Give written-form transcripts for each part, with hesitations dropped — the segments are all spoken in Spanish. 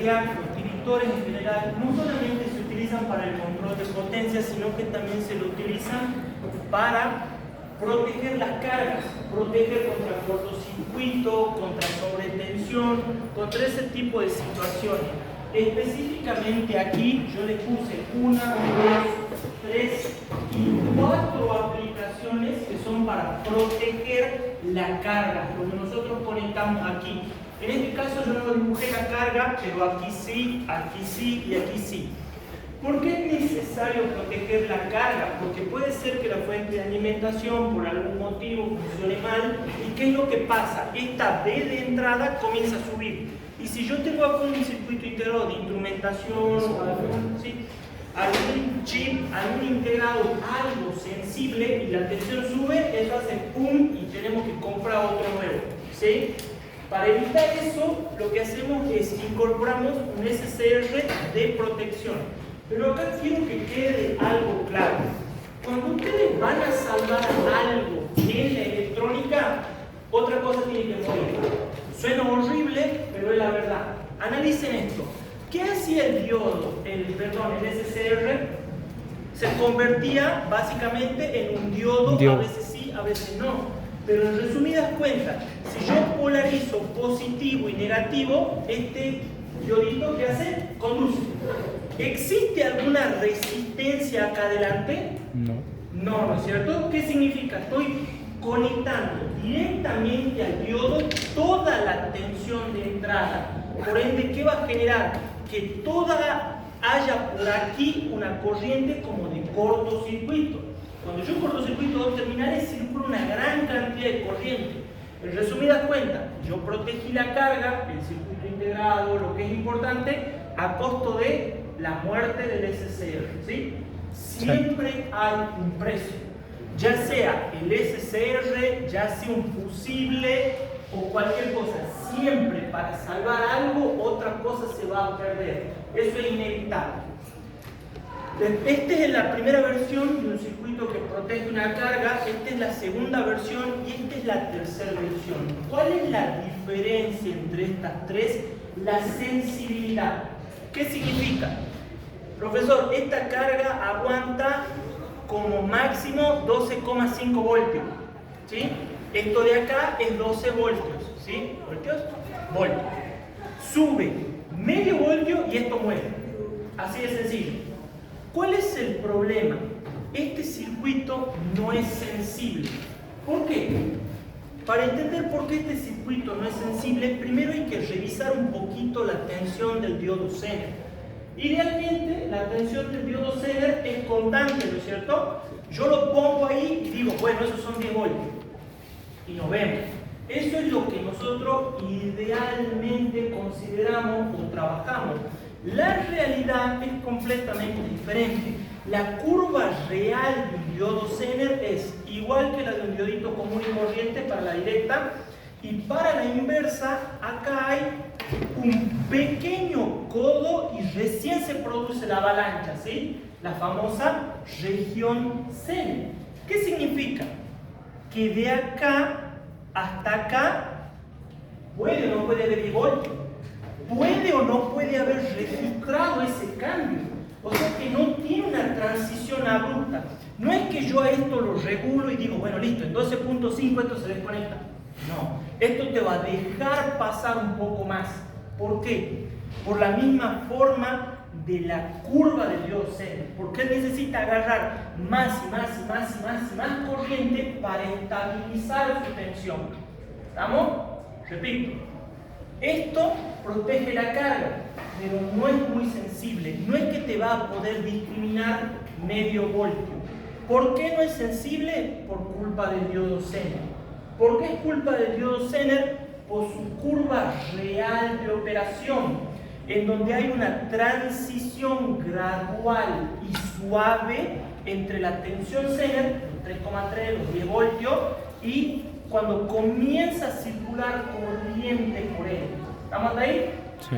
RIAC, los directores en general, no solamente se utilizan para el control de potencia, sino que también se lo utilizan para proteger las cargas, proteger contra cortocircuito, contra sobretensión, contra ese tipo de situaciones. Específicamente aquí yo les puse 1, 2, 3 y 4 aplicaciones que son para proteger la carga, lo que nosotros conectamos aquí. En este caso yo no dibujé la carga, pero aquí sí y aquí sí. ¿Por qué es necesario proteger la carga? Porque puede ser que la fuente de alimentación por algún motivo funcione mal. ¿Y qué es lo que pasa? Esta B de entrada comienza a subir. Y si yo tengo acá un circuito integrado de instrumentación, algún chip, algún integrado, algo sensible, y la tensión sube, eso hace pum y tenemos que comprar otro nuevo. ¿Sí? Para evitar eso, lo que hacemos es incorporamos un SCR de protección. Pero acá quiero que quede algo claro. Cuando ustedes van a salvar algo en la electrónica, otra cosa tiene que morir. Suena horrible, pero es la verdad. Analicen esto. ¿Qué hacía el diodo, el SCR? Se convertía básicamente en un diodo, a veces sí, a veces no. Pero en resumidas cuentas, si yo polarizo positivo y negativo, este diodito, ¿qué hace? Conduce. ¿Existe alguna resistencia acá adelante? No. No, ¿no es cierto? ¿Qué significa? Estoy conectando directamente al diodo toda la tensión de entrada. Por ende, ¿qué va a generar? Que haya por aquí una corriente como de cortocircuito. Cuando yo cortocircuito dos terminales, circula una gran cantidad de corriente. En resumidas cuentas, yo protegí la carga, el circuito integrado, lo que es importante, a costo de la muerte del SCR. ¿Sí? Siempre hay un precio. Ya sea el SCR, ya sea un fusible o cualquier cosa. Siempre para salvar algo, otra cosa se va a perder. Eso es inevitable. Esta es la primera versión de un circuito que protege una carga, esta es la segunda versión y esta es la tercera versión. ¿Cuál es la diferencia entre estas tres? La sensibilidad. ¿Qué significa? Profesor, esta carga aguanta como máximo 12,5 voltios. ¿Sí? Esto de acá es 12 voltios. ¿Sí? ¿Voltios? Voltios. Sube medio voltio y esto muere. Así de sencillo. ¿Cuál es el problema? Este circuito no es sensible. ¿Por qué? Para entender por qué este circuito no es sensible, primero hay que revisar un poquito la tensión del diodo Zener. Idealmente, la tensión del diodo Zener es constante, ¿no es cierto? Yo lo pongo ahí y digo, bueno, esos son 10 voltios. Y nos vemos. Eso es lo que nosotros idealmente consideramos o trabajamos. La realidad es completamente diferente. La curva real de un diodo Zener es igual que la de un diodito común y corriente para la directa, y para la inversa acá hay un pequeño codo y recién se produce la avalancha, ¿sí? La famosa región Zener. ¿Qué significa? Que de acá hasta acá puede o no puede haber 10 voltios. ¿Puede o no puede haber registrado ese cambio? O sea que no tiene una transición abrupta. No es que yo a esto lo regulo y digo, bueno, listo, en 12.5 esto se desconecta. No, esto te va a dejar pasar un poco más. ¿Por qué? Por la misma forma de la curva del diodo Zener. Porque él necesita agarrar más y más y más y más y más corriente para estabilizar su tensión. ¿Estamos? Repito. Esto protege la carga, pero no es muy sensible. No es que te va a poder discriminar medio voltio. ¿Por qué no es sensible? Por culpa del diodo Zener. ¿Por qué es culpa del diodo Zener? Por su curva real de operación, en donde hay una transición gradual y suave entre la tensión Zener, los 3,3, los 10 voltios, y cuando comienza a circular corriente por él. ¿Estamos ahí? Sí.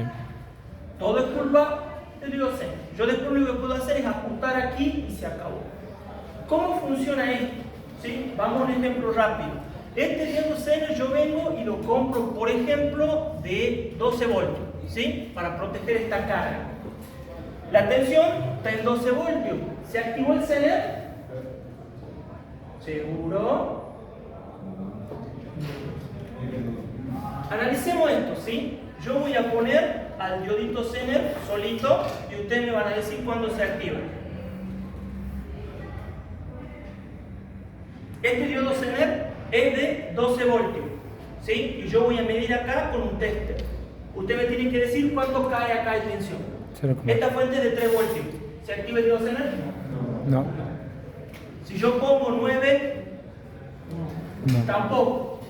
Todo es culpa del diodo Zener. Yo después lo único que puedo hacer es ajustar aquí y se acabó. ¿Cómo funciona esto? ¿Sí? Vamos a un ejemplo rápido. Este diodo Zener yo vengo y lo compro, por ejemplo, de 12 voltios, ¿sí? Para proteger esta carga. La tensión está en 12 voltios. ¿Se activó el Zener? ¿Seguro? Analicemos esto, ¿sí? Yo voy a poner al diodito Zener solito y ustedes me van a decir cuándo se activa. Este diodo Zener es de 12 voltios, ¿sí? Y yo voy a medir acá con un tester. Ustedes me tienen que decir cuánto cae acá de tensión. Esta fuente es de 3 voltios. ¿Se activa el diodo Zener? No. Si yo pongo 9, No. tampoco.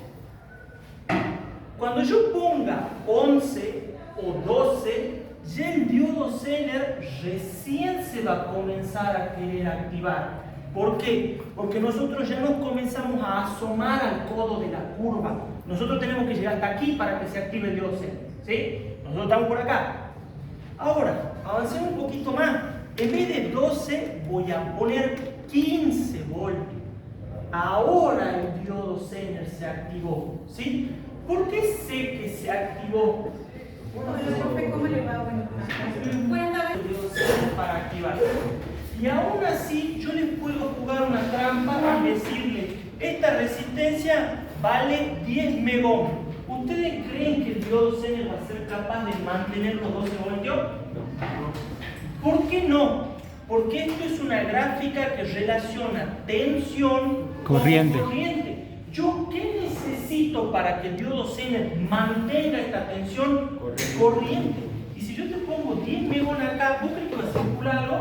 Cuando yo ponga 11 o 12, ya el diodo Zener recién se va a comenzar a querer activar. ¿Por qué? Porque nosotros ya nos comenzamos a asomar al codo de la curva. Nosotros tenemos que llegar hasta aquí para que se active el diodo Zener, ¿sí? Nosotros estamos por acá. Ahora, avancemos un poquito más. En vez de 12, voy a poner 15 voltios. Ahora el diodo Zener se activó, ¿sí? ¿Por qué sé que se activó? ¿Cómo le va? El diodo Zener para activar. Y aún así, yo les puedo jugar una trampa y decirle, esta resistencia vale 10 megohms. ¿Ustedes creen que el diodo Zener va a ser capaz de mantener los 12 voltios? No. ¿Por qué no? Porque esto es una gráfica que relaciona tensión Corriente. con corriente. ¿Yo qué necesito para que el diodo Zener mantenga esta tensión? Corriente. Y si yo te pongo 10 megohms acá, ¿vos crees que va a circular algo?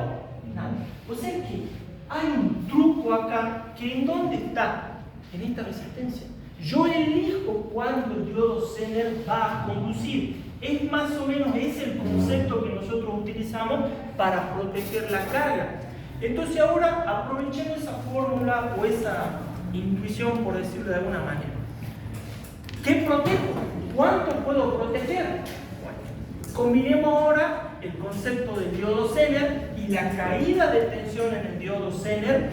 Nada. O sea que hay un truco acá que ¿en dónde está? En esta resistencia. Yo elijo cuándo el diodo Zener va a conducir. Es más o menos ese el concepto que nosotros utilizamos para proteger la carga. Entonces ahora aprovechemos esa fórmula o esa intuición, por decirlo de alguna manera. ¿Qué protejo? ¿Cuánto puedo proteger? Bueno, combinemos ahora el concepto del diodo Zener y la caída de tensión en el diodo Zener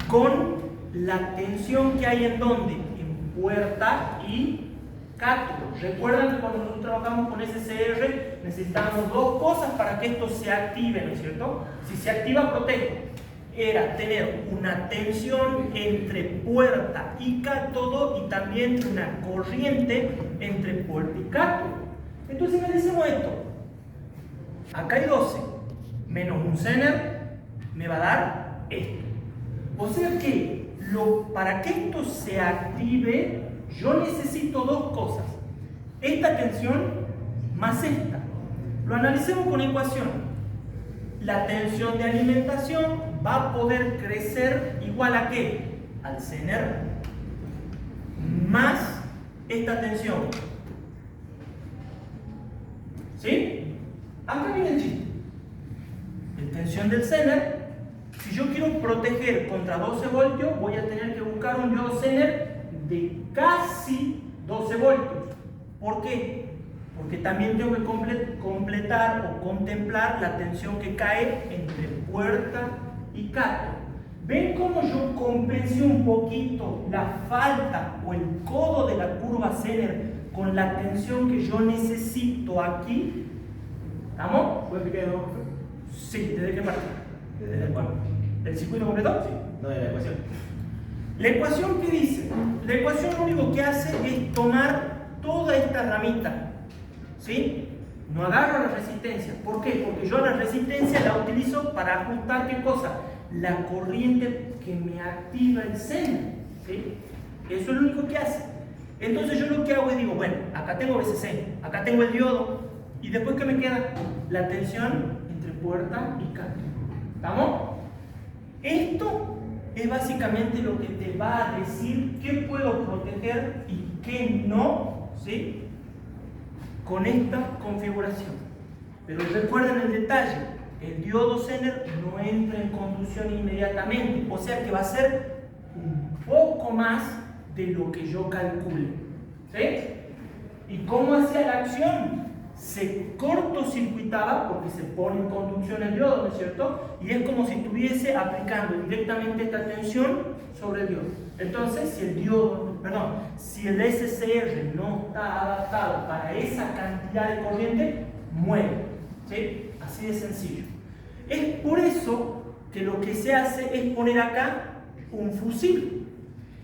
con la tensión que hay en ¿dónde? En puerta y cátodo. Recuerdan que cuando nosotros trabajamos con SCR necesitamos dos cosas para que esto se active, ¿no es cierto? Si se activa, protejo. Era tener una tensión entre puerta y cátodo y también una corriente entre puerta y cátodo. Entonces analicemos esto. Acá hay 12 menos un Zener me va a dar esto. O sea que para que esto se active, yo necesito dos cosas. Esta tensión más esta. Lo analicemos con ecuación. La tensión de alimentación va a poder crecer igual a ¿qué? Al Zener más esta tensión. ¿Sí? Acá viene el chiste. La tensión del Zener, si yo quiero proteger contra 12 voltios, voy a tener que buscar un diodo Zener de casi 12 voltios. ¿Por qué? Porque también tengo que completar o contemplar la tensión que cae entre puerta y cátodo. ¿Ven cómo yo compensé un poquito la falta o el codo de la curva Zener con la tensión que yo necesito aquí? ¿Estamos? ¿Puedes explicar de nuevo? Sí, ¿desde qué parte? ¿Desde el cuál? ¿El circuito completo? Sí, no de la ecuación. La ecuación, ¿qué dice? La ecuación lo único que hace es tomar toda esta ramita, ¿sí? No agarro la resistencia. ¿Por qué? Porque yo la resistencia la utilizo para ajustar ¿qué cosa? La corriente que me activa el Zener, ¿sí? Eso es lo único que hace. Entonces yo lo que hago es digo, bueno, acá tengo VCC, acá tengo el diodo, y después ¿qué me queda? La tensión entre puerta y cátodo. ¿Estamos? Esto es básicamente lo que te va a decir qué puedo proteger y qué no, ¿sí? Con esta configuración. Pero recuerden el detalle, el diodo Zener no entra en conducción inmediatamente, o sea que va a ser un poco más de lo que yo calcule, ¿sí? ¿Y cómo hacía la acción? Se cortocircuitaba porque se pone en conducción el diodo, ¿no es cierto? Y es como si estuviese aplicando directamente esta tensión sobre el diodo. Entonces, si el diodo perdón, si el SCR no está adaptado para esa cantidad de corriente, muere. ¿Sí? Así de sencillo. Es por eso que lo que se hace es poner acá un fusible.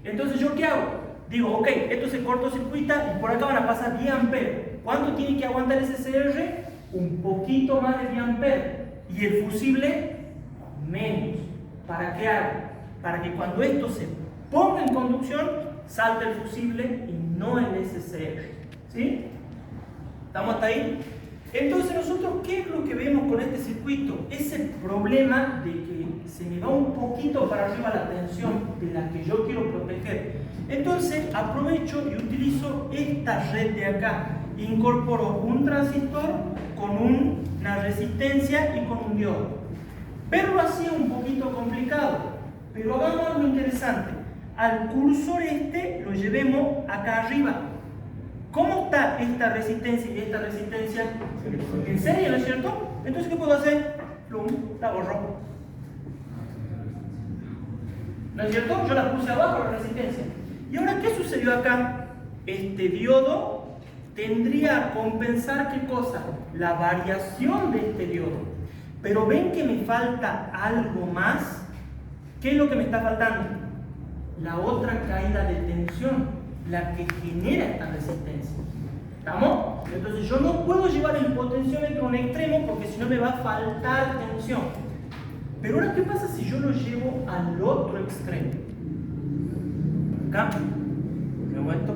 Entonces, ¿yo qué hago? Digo, ok, esto se cortocircuita y por acá van a pasar 10 amperes. ¿Cuánto tiene que aguantar el SCR? Un poquito más de 10 amperes. Y el fusible, menos. ¿Para qué hago? Para que cuando esto se ponga en conducción, salte el fusible y no el SCR. ¿Sí? ¿Estamos hasta ahí? Entonces nosotros, ¿qué es lo que vemos con este circuito? Ese problema de que se me va un poquito para arriba la tensión de la que yo quiero proteger. Entonces aprovecho y utilizo esta red de acá. Incorporo un transistor con una resistencia y con un diodo. Verlo así es un poquito complicado, pero hagamos algo interesante. Al cursor este lo llevemos acá arriba. ¿Cómo está esta resistencia y esta resistencia? En serie, ¿no es cierto? Entonces, ¿qué puedo hacer? Plum, la borro. ¿No es cierto? Yo la puse abajo la resistencia. ¿Y ahora qué sucedió acá? Este diodo tendría a compensar ¿qué cosa? La variación de este diodo. Pero ven que me falta algo más. ¿Qué es lo que me está faltando? La otra caída de tensión, la que genera esta resistencia. ¿Estamos? Entonces yo no puedo llevar el potenciómetro a un extremo porque si no me va a faltar tensión. Pero ahora, ¿qué pasa si yo lo llevo al otro extremo? Acá, luego esto.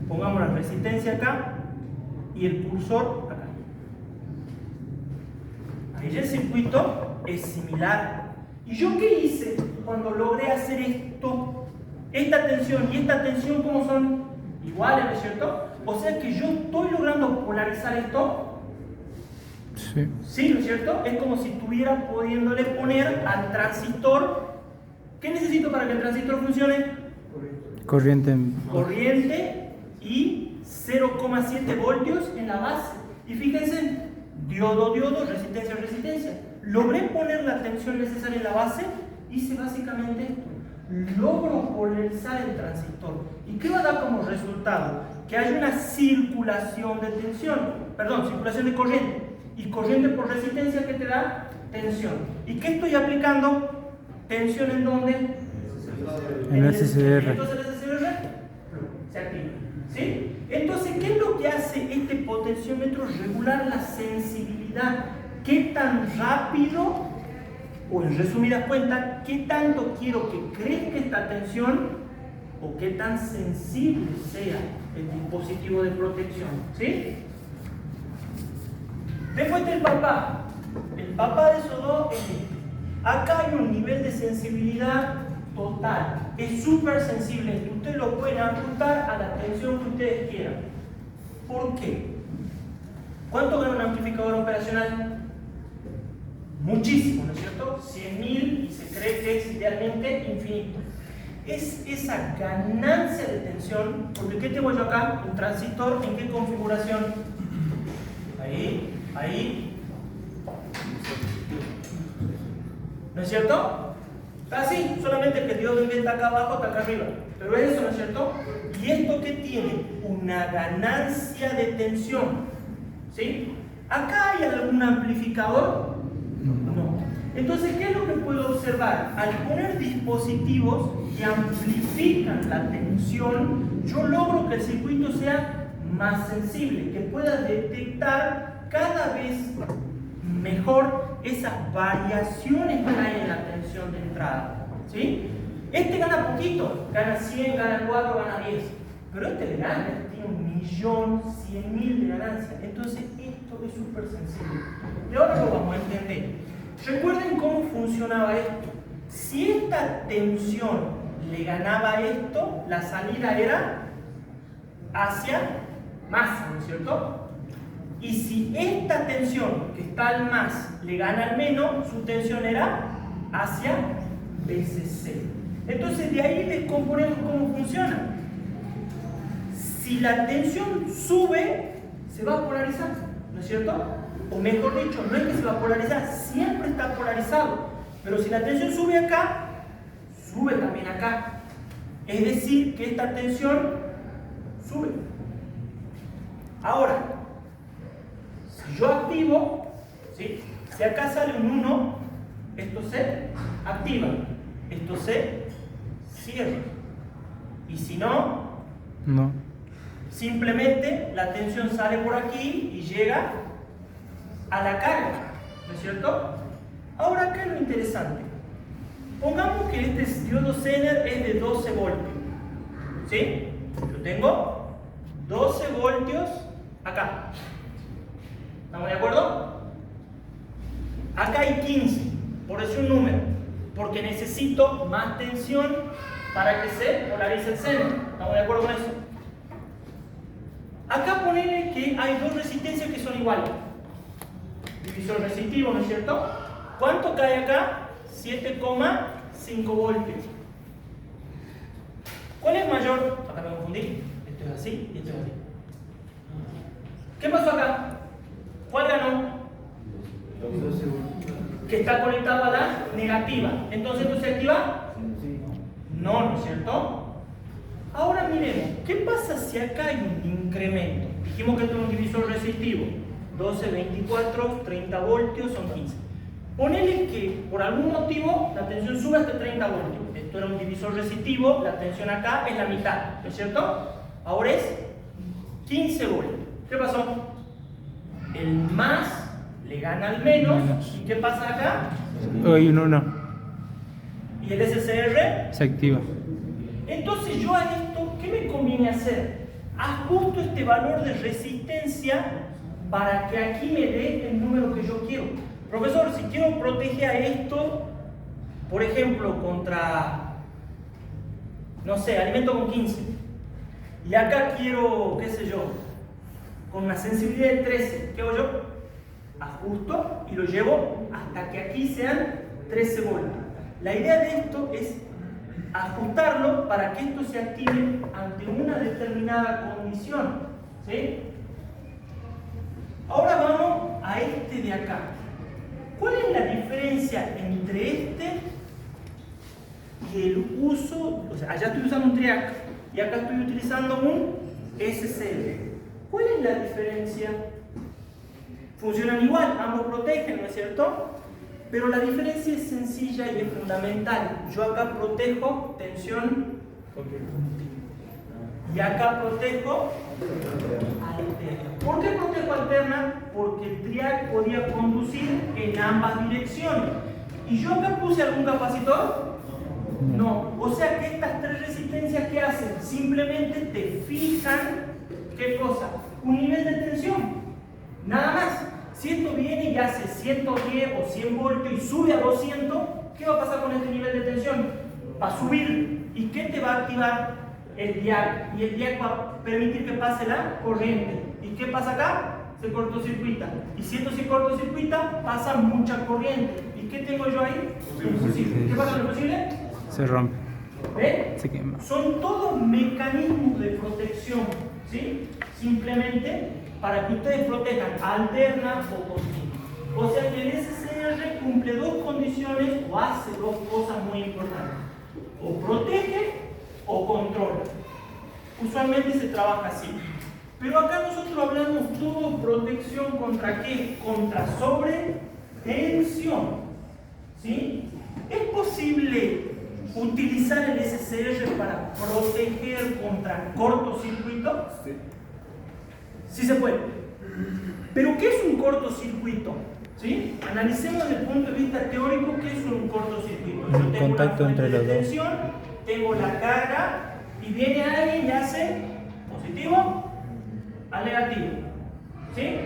Pongamos la resistencia acá y el cursor acá. Ahí el circuito es similar. ¿Y yo qué hice cuando logré hacer esto? Esta tensión y esta tensión, ¿cómo son? Iguales, ¿no es cierto? O sea que yo estoy logrando polarizar esto. Sí. Sí, ¿no es cierto? Es como si estuviera pudiéndole poner al transistor. ¿Qué necesito para que el transistor funcione? Corriente. Corriente y 0,7 voltios en la base. Y fíjense, diodo, diodo, resistencia, resistencia. Logré poner la tensión necesaria en la base, hice básicamente esto. Logro polarizar el transistor. ¿Y qué va a dar como resultado? Que hay una circulación de tensión, perdón, circulación de corriente. Y corriente por resistencia, ¿qué te da? Tensión. ¿Y qué estoy aplicando? ¿Tensión en dónde? En el SCR. Entonces el SCR se activa. ¿Sí? Entonces, ¿qué es lo que hace este potenciómetro? Regular la sensibilidad. ¿Qué tan rápido? O en resumidas cuentas, ¿qué tanto quiero que crezca esta tensión o qué tan sensible sea el dispositivo de protección? ¿Sí? Después está el papá. El papá de esos dos es este. Acá hay un nivel de sensibilidad total. Es súper sensible. Ustedes lo pueden ajustar a la tensión que ustedes quieran. ¿Por qué? ¿Cuánto gana un amplificador operacional? Muchísimo, ¿no es cierto? 100.000 y se cree que es idealmente infinito. Es esa ganancia de tensión, porque ¿qué tengo yo acá? Un transistor, ¿en qué configuración? Ahí, ahí. ¿No es cierto? Está así, solamente que el diodo está acá abajo, está acá arriba. Pero es eso, ¿no es cierto? ¿Y esto qué tiene? Una ganancia de tensión. ¿Sí? ¿Acá hay algún amplificador? No. Entonces, ¿qué es lo que puedo observar? Al poner dispositivos que amplifican la tensión, yo logro que el circuito sea más sensible, que pueda detectar cada vez mejor esas variaciones que hay en la tensión de entrada. ¿Sí? Este gana poquito, gana 100, gana 4, gana 10, pero este le gana, este tiene 1.100.000 de ganancia. Entonces, esto es súper sensible. Y ahora lo vamos a entender. Recuerden cómo funcionaba esto. Si esta tensión le ganaba a esto, la salida era hacia más, ¿no es cierto? Y si esta tensión que está al más le gana al menos, su tensión era hacia BCC. Entonces de ahí descomponemos cómo funciona. Si la tensión sube, se va a polarizar, ¿no es cierto? O mejor dicho, no es que se va a polarizar, siempre está polarizado. Pero si la tensión sube acá, sube también acá. Es decir, que esta tensión sube. Ahora, si yo activo, ¿sí? Si acá sale un 1, esto se activa, esto se cierra. Y si no, No. simplemente la tensión sale por aquí y llega a la carga, ¿no es cierto? Ahora acá es lo interesante. Pongamos que este diodo Zener es de 12 voltios. ¿Sí? Yo tengo 12 voltios acá. ¿Estamos de acuerdo? Acá hay 15, por decir un número, porque necesito más tensión para que se polarice el Zener. ¿Estamos de acuerdo con eso? Acá ponele que hay dos resistencias que son iguales. Divisor resistivo, ¿no es cierto? ¿Cuánto cae acá? 7,5 voltios. ¿Cuál es mayor? Acá me confundí. Esto es así y esto es así. ¿Qué pasó acá? ¿Cuál ganó? Que está conectado a la negativa. Entonces, ¿esto se activa? No, ¿no es cierto? Ahora miremos, ¿qué pasa si acá hay un incremento? Dijimos que esto es un divisor resistivo. 12, 24, 30 voltios son 15. Ponele que por algún motivo la tensión sube hasta 30 voltios. Esto era un divisor resistivo, la tensión acá es la mitad, ¿no es cierto? Ahora es 15 voltios. ¿Qué pasó? El más le gana al menos. ¿Y qué pasa acá? Hay un 1. ¿Y el SCR? Se activa. Entonces yo a esto, ¿qué me conviene hacer? Ajusto este valor de resistencia para que aquí me dé el número que yo quiero. Profesor, si quiero proteger a esto, por ejemplo, contra, no sé, alimento con 15, y acá quiero, qué sé yo, con una sensibilidad de 13, ¿qué hago yo? Ajusto y lo llevo hasta que aquí sean 13 voltios. La idea de esto es ajustarlo para que esto se active ante una determinada condición, ¿sí? Ahora vamos a este de acá. ¿Cuál es la diferencia entre este y el uso? O sea, allá estoy usando un triac y acá estoy utilizando un SCR. ¿Cuál es la diferencia? Funcionan igual, ambos protegen, ¿no es cierto? Pero la diferencia es sencilla y es fundamental. Yo acá protejo tensión y acá protejo alterna. ¿Por qué protejo alterna? Porque el triac podía conducir en ambas direcciones. ¿Y yo acá puse algún capacitor? No. O sea que estas tres resistencias, ¿qué hacen? Simplemente te fijan, ¿qué cosa? Un nivel de tensión. Nada más. Si esto viene y hace 110 o 100 voltios y sube a 200, ¿qué va a pasar con este nivel de tensión? Va a subir. ¿Y qué te va a activar? El diac. Y el diac va a permitir que pase la corriente. ¿Y qué pasa acá? Se cortocircuita. Y si esto se cortocircuita, pasa mucha corriente. ¿Y qué tengo yo ahí? Un fusible. ¿Qué pasa con el fusible? Se rompe. ¿Ven? Se quema. Son todos mecanismos de protección, ¿sí? Simplemente para que ustedes protejan alterna o continua. O sea que el SCR cumple dos condiciones o hace dos cosas muy importantes. O protege o controla. Usualmente se trabaja así. Pero acá nosotros hablamos todo protección contra qué? Contra sobretensión. ¿Sí? ¿Es posible utilizar el SCR para proteger contra cortocircuito? Sí se puede. ¿Pero qué es un cortocircuito? ¿Sí? Analicemos desde el punto de vista teórico qué es un cortocircuito. Yo tengo Contacto una entre fuente los de dos. tensión, tengo la carga y viene alguien y hace positivo al negativo. ¿Sí?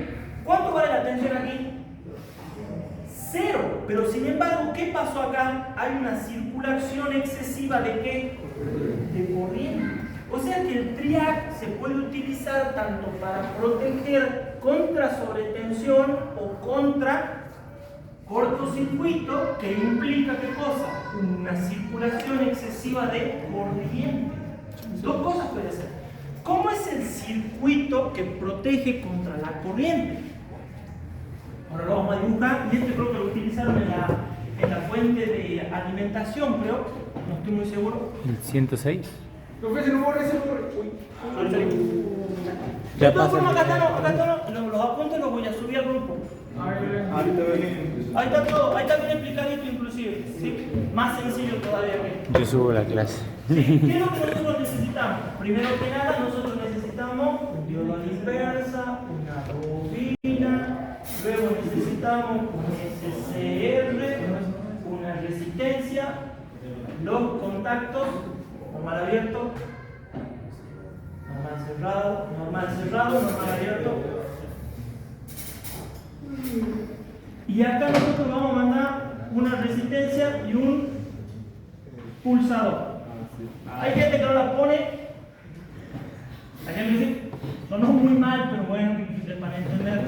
¿Cuánto vale la tensión aquí? 0. Pero sin embargo, ¿qué pasó acá? Hay una circulación excesiva de ¿qué? De corriente. O sea que el triac se puede utilizar tanto para proteger contra sobretensión o contra cortocircuito, que implica ¿qué cosa? Una circulación excesiva de corriente. Dos cosas puede ser. ¿Cómo es el circuito que protege contra la corriente? Ahora lo vamos a dibujar y este creo que lo utilizaron en la fuente de alimentación, creo. No estoy muy seguro. El 106. De Ya todas pasa. formas, acá no, los apuntes los voy a subir al grupo. Ahí está todo, ahí está bien explicadito inclusive, ¿sí? Más sencillo todavía que. Yo subo la clase. ¿Sí? ¿Qué es lo que nosotros necesitamos? Primero que nada, nosotros necesitamos dioda inversa, una bobina, luego necesitamos un SCR, una resistencia, los contactos, normal abierto, normal cerrado, normal abierto. Y acá nosotros vamos a mandar una resistencia y un pulsador. Hay gente que no la pone. Hay gente que dice, sonó muy mal, pero bueno, para entender.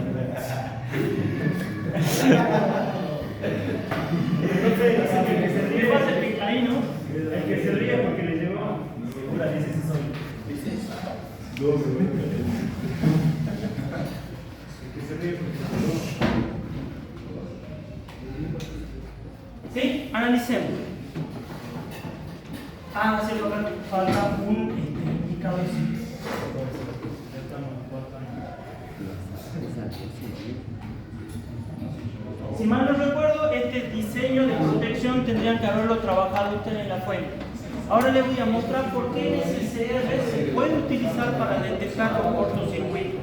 El que se ríe va a ser picadino. El que se ríe porque le llegó. Segura, dice ese soy. ¿Sí? Analicemos. Ah, sí, falta un indicador. Si mal no recuerdo, este diseño de protección tendrían que haberlo trabajado ustedes en la fuente. Ahora les voy a mostrar por qué el SCR se puede utilizar para detectar los cortocircuitos.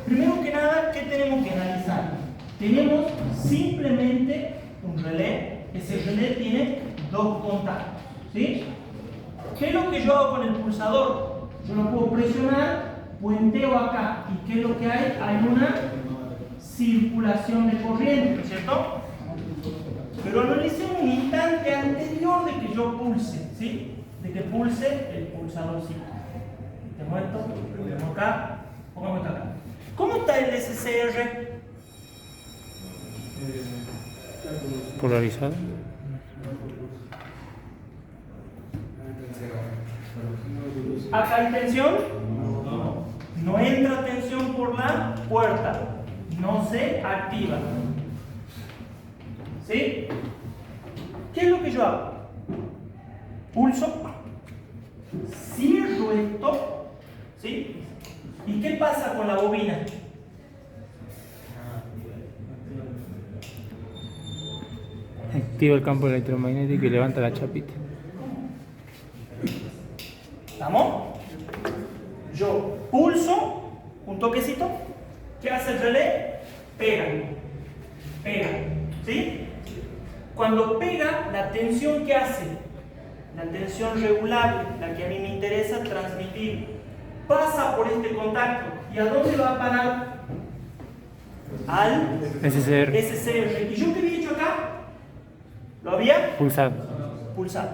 Primero que nada, ¿qué tenemos que analizar? Tenemos simplemente un relé. Ese relé tiene dos contactos, ¿sí? ¿Qué es lo que yo hago con el pulsador? Yo lo puedo presionar, puenteo acá. ¿Y qué es lo que hay? Hay una circulación de corriente, ¿no es cierto? Pero analicemos un instante anterior de que yo pulse, ¿sí? De que pulse el pulsadorcito. Tenemos esto, tenemos acá, pongamos esto acá. ¿Cómo está el SCR? Polarizado. ¿Acá hay tensión? No entra tensión por la puerta. No se activa. ¿Sí? ¿Qué es lo que yo hago? Pulso. Cierro esto. ¿Sí? ¿Y qué pasa con la bobina? Activa el campo electromagnético y levanta la chapita. ¿Estamos? Yo pulso un toquecito. ¿Qué hace el relé? Pega. Pega. ¿Sí? Cuando pega, la tensión que hace, la tensión regulable, la que a mí me interesa transmitir, pasa por este contacto. ¿Y a dónde va a parar? Al SCR. SCR. ¿Y yo qué había hecho acá? ¿Lo había? Pulsado. Pulsado.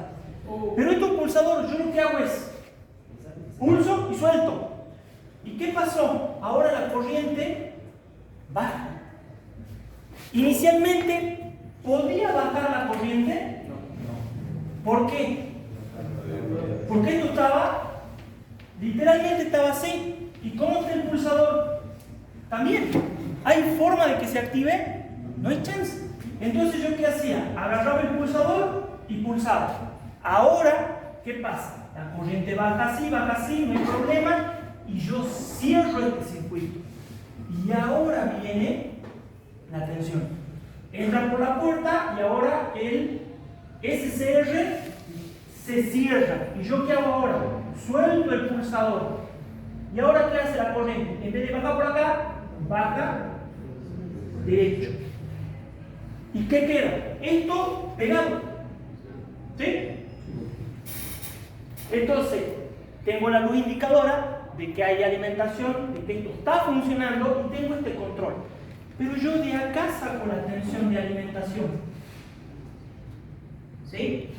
Pero estos pulsadores, yo lo que hago es pulso y suelto. ¿Y qué pasó? Ahora la corriente baja. Inicialmente, ¿podía bajar la corriente? ¿Por qué? Porque esto estaba, literalmente estaba así. ¿Y cómo está el pulsador? También. ¿Hay forma de que se active? No hay chance. Entonces, ¿yo qué hacía? Agarraba el pulsador y pulsaba. Ahora, ¿qué pasa? La corriente baja así, no hay problema. Y yo cierro este circuito. Y ahora viene la tensión. Entra por la puerta y ahora el SCR se cierra. ¿Y yo qué hago ahora? Suelto el pulsador. ¿Y ahora qué hace la corriente? En vez de bajar por acá, baja derecho. ¿Y qué queda? Esto pegado. ¿Sí? Entonces, tengo la luz indicadora de que hay alimentación, de que esto está funcionando y tengo este control. Pero yo de acá saco la tensión de alimentación. ¿Sí?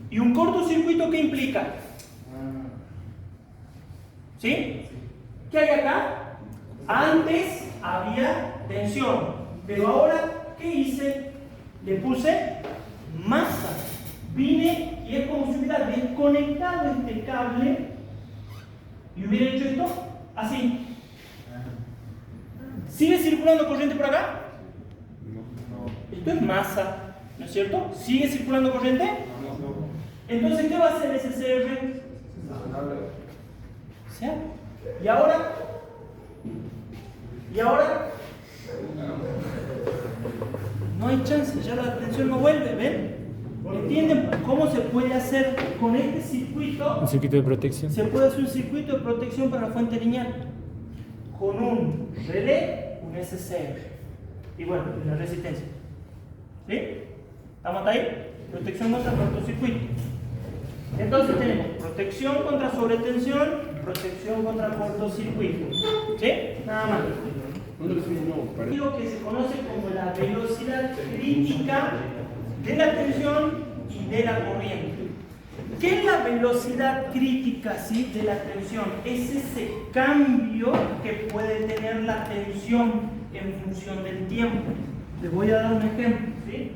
¿Y un cortocircuito qué implica? ¿Sí? ¿Qué hay acá? Antes había tensión, pero ahora, ¿qué hice? Le puse masa. Vine y es como si hubiera desconectado este cable y hubiera hecho esto así. ¿Sigue circulando corriente por acá? Esto es masa, ¿no es cierto? ¿Sigue circulando corriente? Entonces, ¿qué va a hacer el SCR? ¿Sí? Y ahora, no hay chance, ya la tensión no vuelve, ¿ven? ¿Entienden cómo se puede hacer con este circuito? Un circuito de protección. Se puede hacer un circuito de protección para la fuente lineal con un relé, un SCR y bueno, la resistencia. ¿Sí? ¿Estamos hasta ahí? Protección contra cortocircuito. Entonces tenemos protección contra sobretensión, protección contra cortocircuito. ¿Sí? Nada más. Lo que se conoce como la velocidad crítica de la tensión y de la corriente. ¿Qué es la velocidad crítica, sí, de la tensión? Es ese cambio que puede tener la tensión en función del tiempo. Les voy a dar un ejemplo, ¿sí?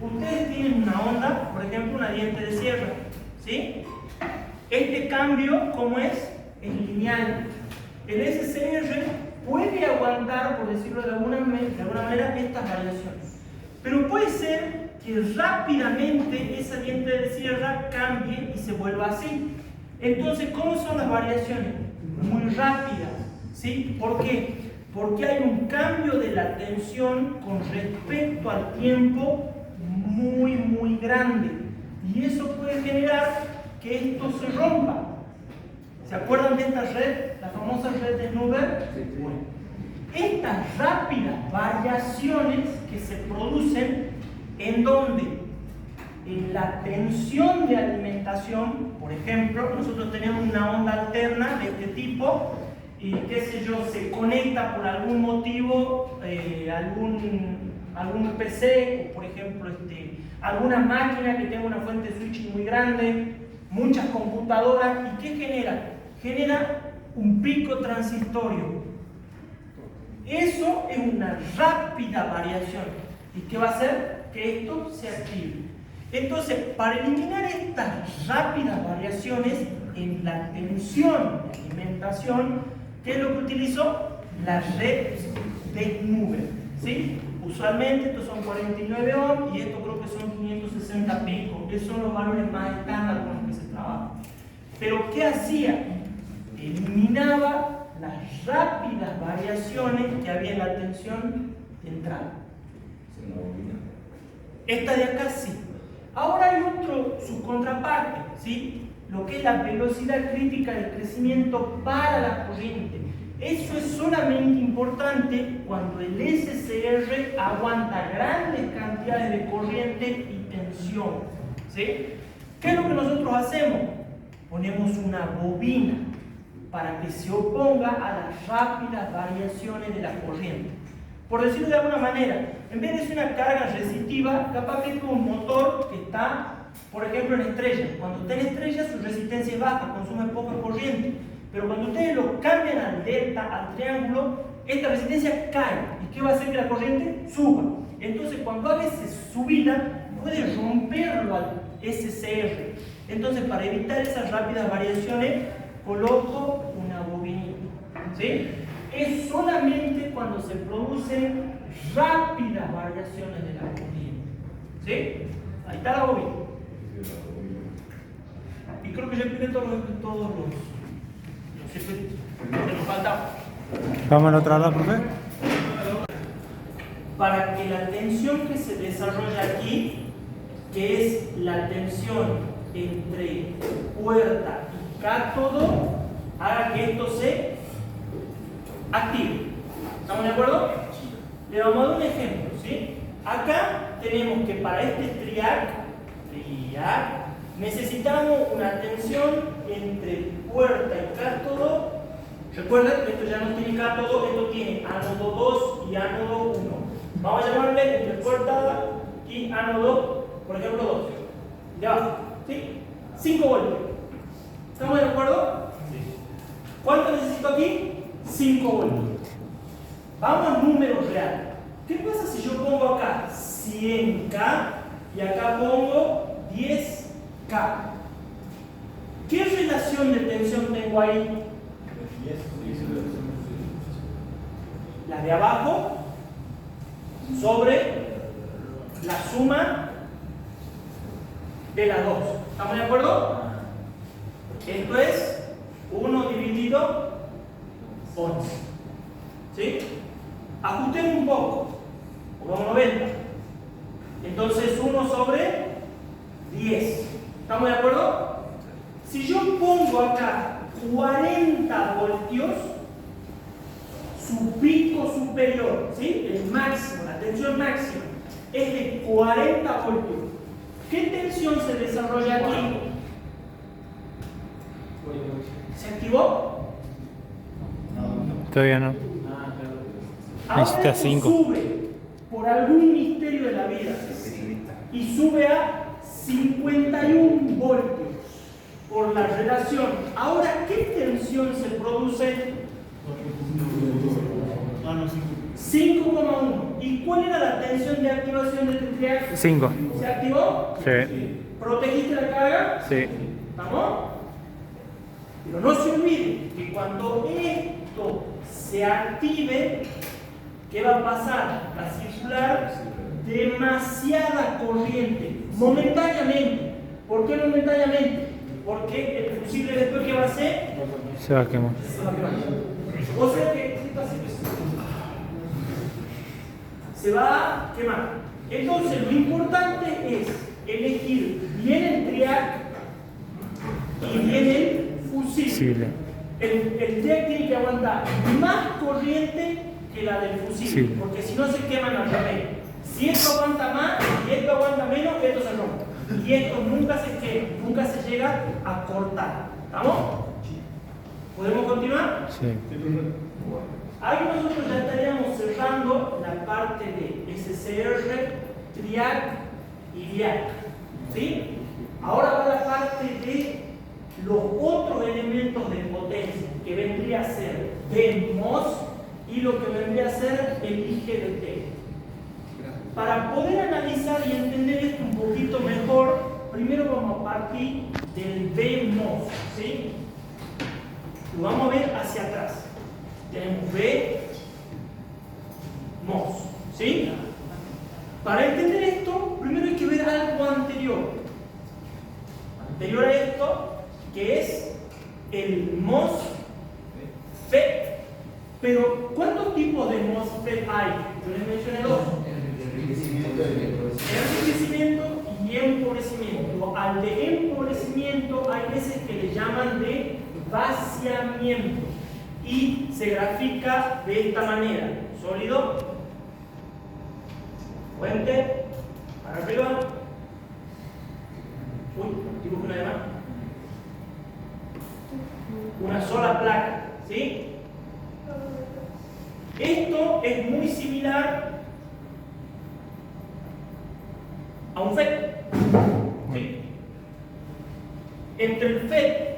Ustedes tienen una onda, por ejemplo, una diente de sierra, ¿sí? Este cambio, ¿cómo es? Es lineal. El SCR puede aguantar, por decirlo de alguna manera, estas variaciones. Pero puede ser que rápidamente esa diente de sierra cambie y se vuelva así. Entonces, ¿cómo son las variaciones? Muy rápidas, ¿sí? ¿Por qué? Porque hay un cambio de la tensión con respecto al tiempo muy grande. Y eso puede generar que esto se rompa. ¿Se acuerdan de esta red? La famosa red de Nuber. Bueno, estas rápidas variaciones que se producen, ¿en dónde? En la tensión de alimentación. Por ejemplo, nosotros tenemos una onda alterna de este tipo y qué sé yo, se conecta por algún motivo algún PC, o por ejemplo alguna máquina que tenga una fuente de switching muy grande, muchas computadoras. ¿Y qué genera? Genera un pico transitorio. Eso es una rápida variación. ¿Y qué va a hacer? Que esto se active. Entonces, para eliminar estas rápidas variaciones en la tensión de alimentación, ¿qué es lo que utilizo? La red de nube, ¿sí? Usualmente estos son 49 ohms y esto creo que son 560 picos. Esos son los valores más estándar con los que se trabaja. Pero ¿qué hacía? Eliminaba las rápidas variaciones que había en la tensión de entrada. Esta de acá sí. Ahora hay su contraparte, ¿sí? Lo que es la velocidad crítica de crecimiento para la corriente. Eso es solamente importante cuando el SCR aguanta grandes cantidades de corriente y tensión, ¿sí? ¿Qué es lo que nosotros hacemos? Ponemos una bobina para que se oponga a las rápidas variaciones de la corriente. Por decirlo de alguna manera, en vez de ser una carga resistiva, capaz que es como un motor que está, por ejemplo, en estrella. Cuando está en estrella, su resistencia es baja, consume poca corriente. Pero cuando ustedes lo cambian al delta, al triángulo, esta resistencia cae. ¿Y qué va a hacer que la corriente suba? Entonces, cuando haga esa subida, puede romperlo al SCR. Entonces, para evitar esas rápidas variaciones, coloco una bobinita, ¿sí? Es solamente cuando se producen rápidas variaciones de la corriente, ¿sí? Ahí está la bobina. Y creo que ya expliqué todos los circuitos. Que nos faltaba. Vamos al otro lado, profe. Para que la tensión que se desarrolla aquí, que es la tensión entre puerta y cátodo, haga que esto se active. ¿Estamos de acuerdo? Le vamos a dar un ejemplo, ¿sí? Acá tenemos que para este triac, necesitamos una tensión entre puerta y cátodo. Recuerden que esto ya no tiene cátodo, esto tiene ánodo 2 y ánodo 1. Vamos a llamarle entre puerta y ánodo, por ejemplo, 2. De abajo, ¿sí? 5 voltios. ¿Estamos de acuerdo? Sí. ¿Cuánto necesito aquí? 5 voltios. Vamos a números reales. ¿Qué pasa si yo pongo acá 100K y acá pongo 10K? ¿Qué relación de tensión tengo ahí? La de abajo sobre la suma de las dos. ¿Estamos de acuerdo? Esto es 1 dividido 11. ¿Sí? Ajustemos un poco. Pongamos 90. Entonces 1 sobre 10. ¿Estamos de acuerdo? Si yo pongo acá 40 voltios, su pico superior, ¿sí? El máximo, la tensión máxima, es de 40 voltios. ¿Qué tensión se desarrolla aquí? ¿Se activó? Todavía no. Ahora Necesita esto 5. sube por algún misterio de la vida y sube a 51 voltios por la relación. Ahora, ¿qué tensión se produce? 5,1. ¿Y cuál era la tensión de activación de este triángulo? 5. ¿Se activó? Sí. ¿Protegiste la carga? Sí. ¿Estamos? Pero no se olvide que cuando esto se active, ¿qué va a pasar? Va a circular demasiada corriente, momentáneamente. ¿Por qué momentáneamente? Porque el fusible después, ¿qué va a hacer? Se va a quemar. Se va a quemar. O sea que se va a quemar. Entonces, lo importante es elegir bien el triac y bien el fusible. El triac tiene que aguantar más corriente que la del fusible, Sí. porque si no se queman al revés. Si esto aguanta más y esto aguanta menos, esto se rompe. Y esto nunca se quema, nunca se llega a cortar. ¿Estamos? ¿Podemos continuar? Sí. Ahí nosotros ya estaríamos cerrando la parte de SCR, TRIAC y DIAC. ¿Sí? Ahora va la parte de los otros elementos de potencia, que vendría a ser DMOS y lo que vendría a ser el IGBT. Para poder analizar y entender esto un poquito mejor, primero vamos a partir del DMOS. ¿Sí? Lo vamos a ver hacia atrás. Tenemos B, MOS, ¿sí? Para entender esto, primero hay que ver algo anterior. Anterior a esto, que es el MOSFET. Pero, ¿cuántos tipos de MOSFET hay? Yo les mencioné dos. Enriquecimiento y empobrecimiento. Al de empobrecimiento hay veces que le llaman de vaciamiento. Y se grafica de esta manera: sólido, fuente, para arriba. Uy, dibujo una de más. Una sola placa, ¿sí? Esto es muy similar a un FET, ¿sí? Entre el FET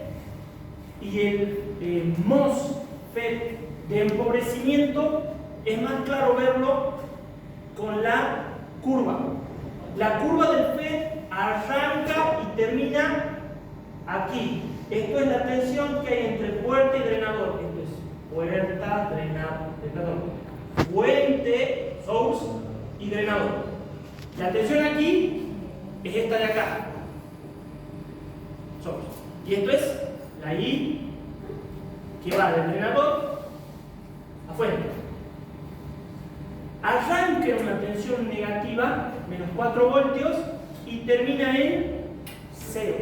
y el MOSFET de empobrecimiento es más claro verlo con la curva. La curva del FET arranca y termina aquí. Esto es la tensión que hay entre puerta y drenador. Esto es puerta, drenador. Fuente, source y drenador. La tensión aquí es esta de acá. Source. Y esto es la I que va del drenador a fuente. Arranca en una tensión negativa, menos 4 voltios, y termina en 0.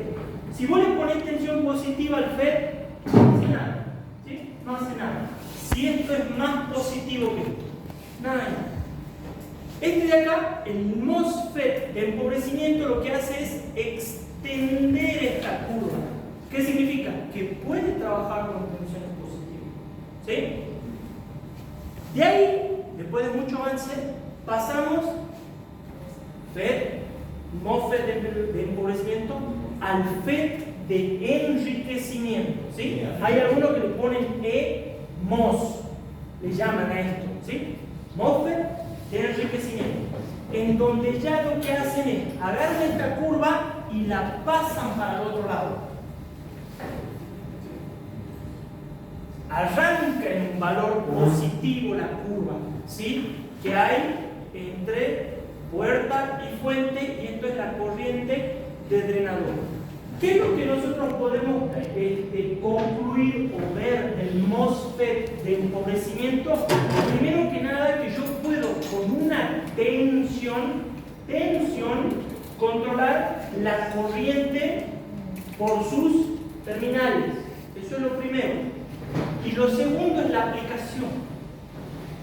Si vos le pones tensión positiva al FET, no hace nada. ¿Sí? No hace nada. Si esto es más positivo que esto, nada. Este de acá, el MOSFET de empobrecimiento, lo que hace es extender esta curva. ¿Qué significa? Que puede trabajar con tensiones positivas. ¿Sí? De ahí, después de mucho avance, pasamos FET, MOSFET de empobrecimiento, al FET de enriquecimiento. ¿Sí? Hay algunos que le ponen EMOS, le llaman a esto. ¿Sí? MOSFET de enriquecimiento, en donde ya lo que hacen es agarran esta curva y la pasan para el otro lado. Arranca en un valor positivo la curva, ¿sí? Que hay entre puerta y fuente, y esto es la corriente de drenador. ¿Qué es lo que nosotros podemos concluir o ver del MOSFET de empobrecimiento? Primero que nada, que yo puedo con una tensión, controlar la corriente por sus terminales. Eso es lo primero. Y lo segundo es la aplicación.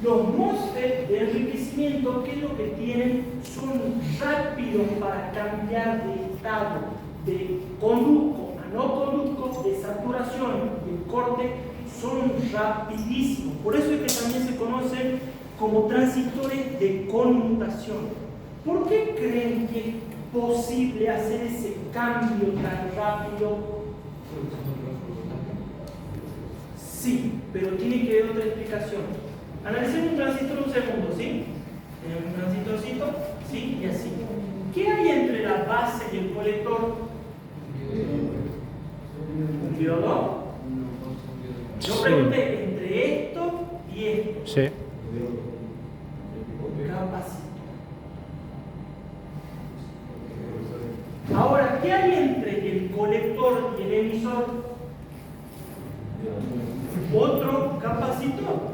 Los MOSFET de enriquecimiento, ¿qué es lo que tienen? Son rápidos para cambiar de estado, de conduzco a no conduzco, de saturación y de corte, son rapidísimos. Por eso es que también se conocen como transistores de conmutación. ¿Por qué creen que es posible hacer ese cambio tan rápido? Sí, pero tiene que haber otra explicación. Analicemos un transistor un segundo, ¿sí? Un transistorcito, ¿sí? Y así. ¿Qué hay entre la base y el colector? ¿Un diodo? Yo pregunté entre esto y esto. Sí. Capacitor. Ahora, ¿qué hay entre el colector y el emisor? Otro capacitor.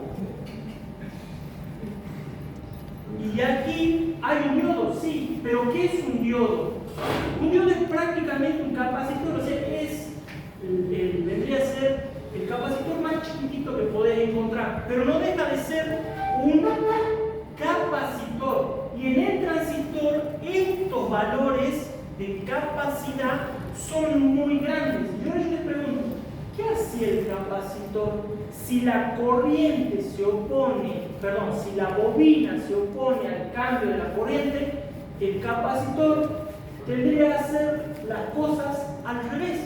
Y aquí hay un diodo, sí, pero ¿qué es un diodo? Un diodo es prácticamente un capacitor, o sea, vendría a ser el capacitor más chiquitito que podés encontrar, pero no deja de ser un capacitor. Y en el transistor, estos valores de capacidad son muy grandes. Yo les pregunto, ¿qué hacía el capacitor si la corriente se opone, si la bobina se opone al cambio de la corriente? El capacitor tendría que hacer las cosas al revés,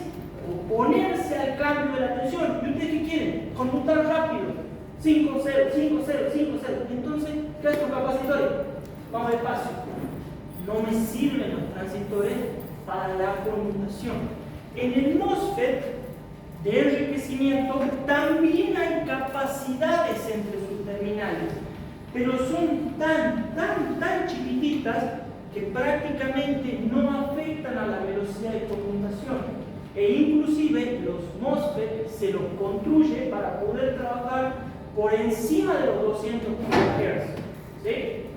oponerse al cambio de la tensión. ¿Y ustedes qué quieren? Conmutar rápido. 5, 0, 5, 0, 5, 0. Entonces, ¿qué hacen los capacitores? Vamos despacio. No me sirven los transistores para la conmutación. En el MOSFET de enriquecimiento también hay capacidades entre sus terminales, pero son tan chiquititas que prácticamente no afectan a la velocidad de conmutación. E inclusive los MOSFET se los construye para poder trabajar por encima de los 200 kHz, ¿sí?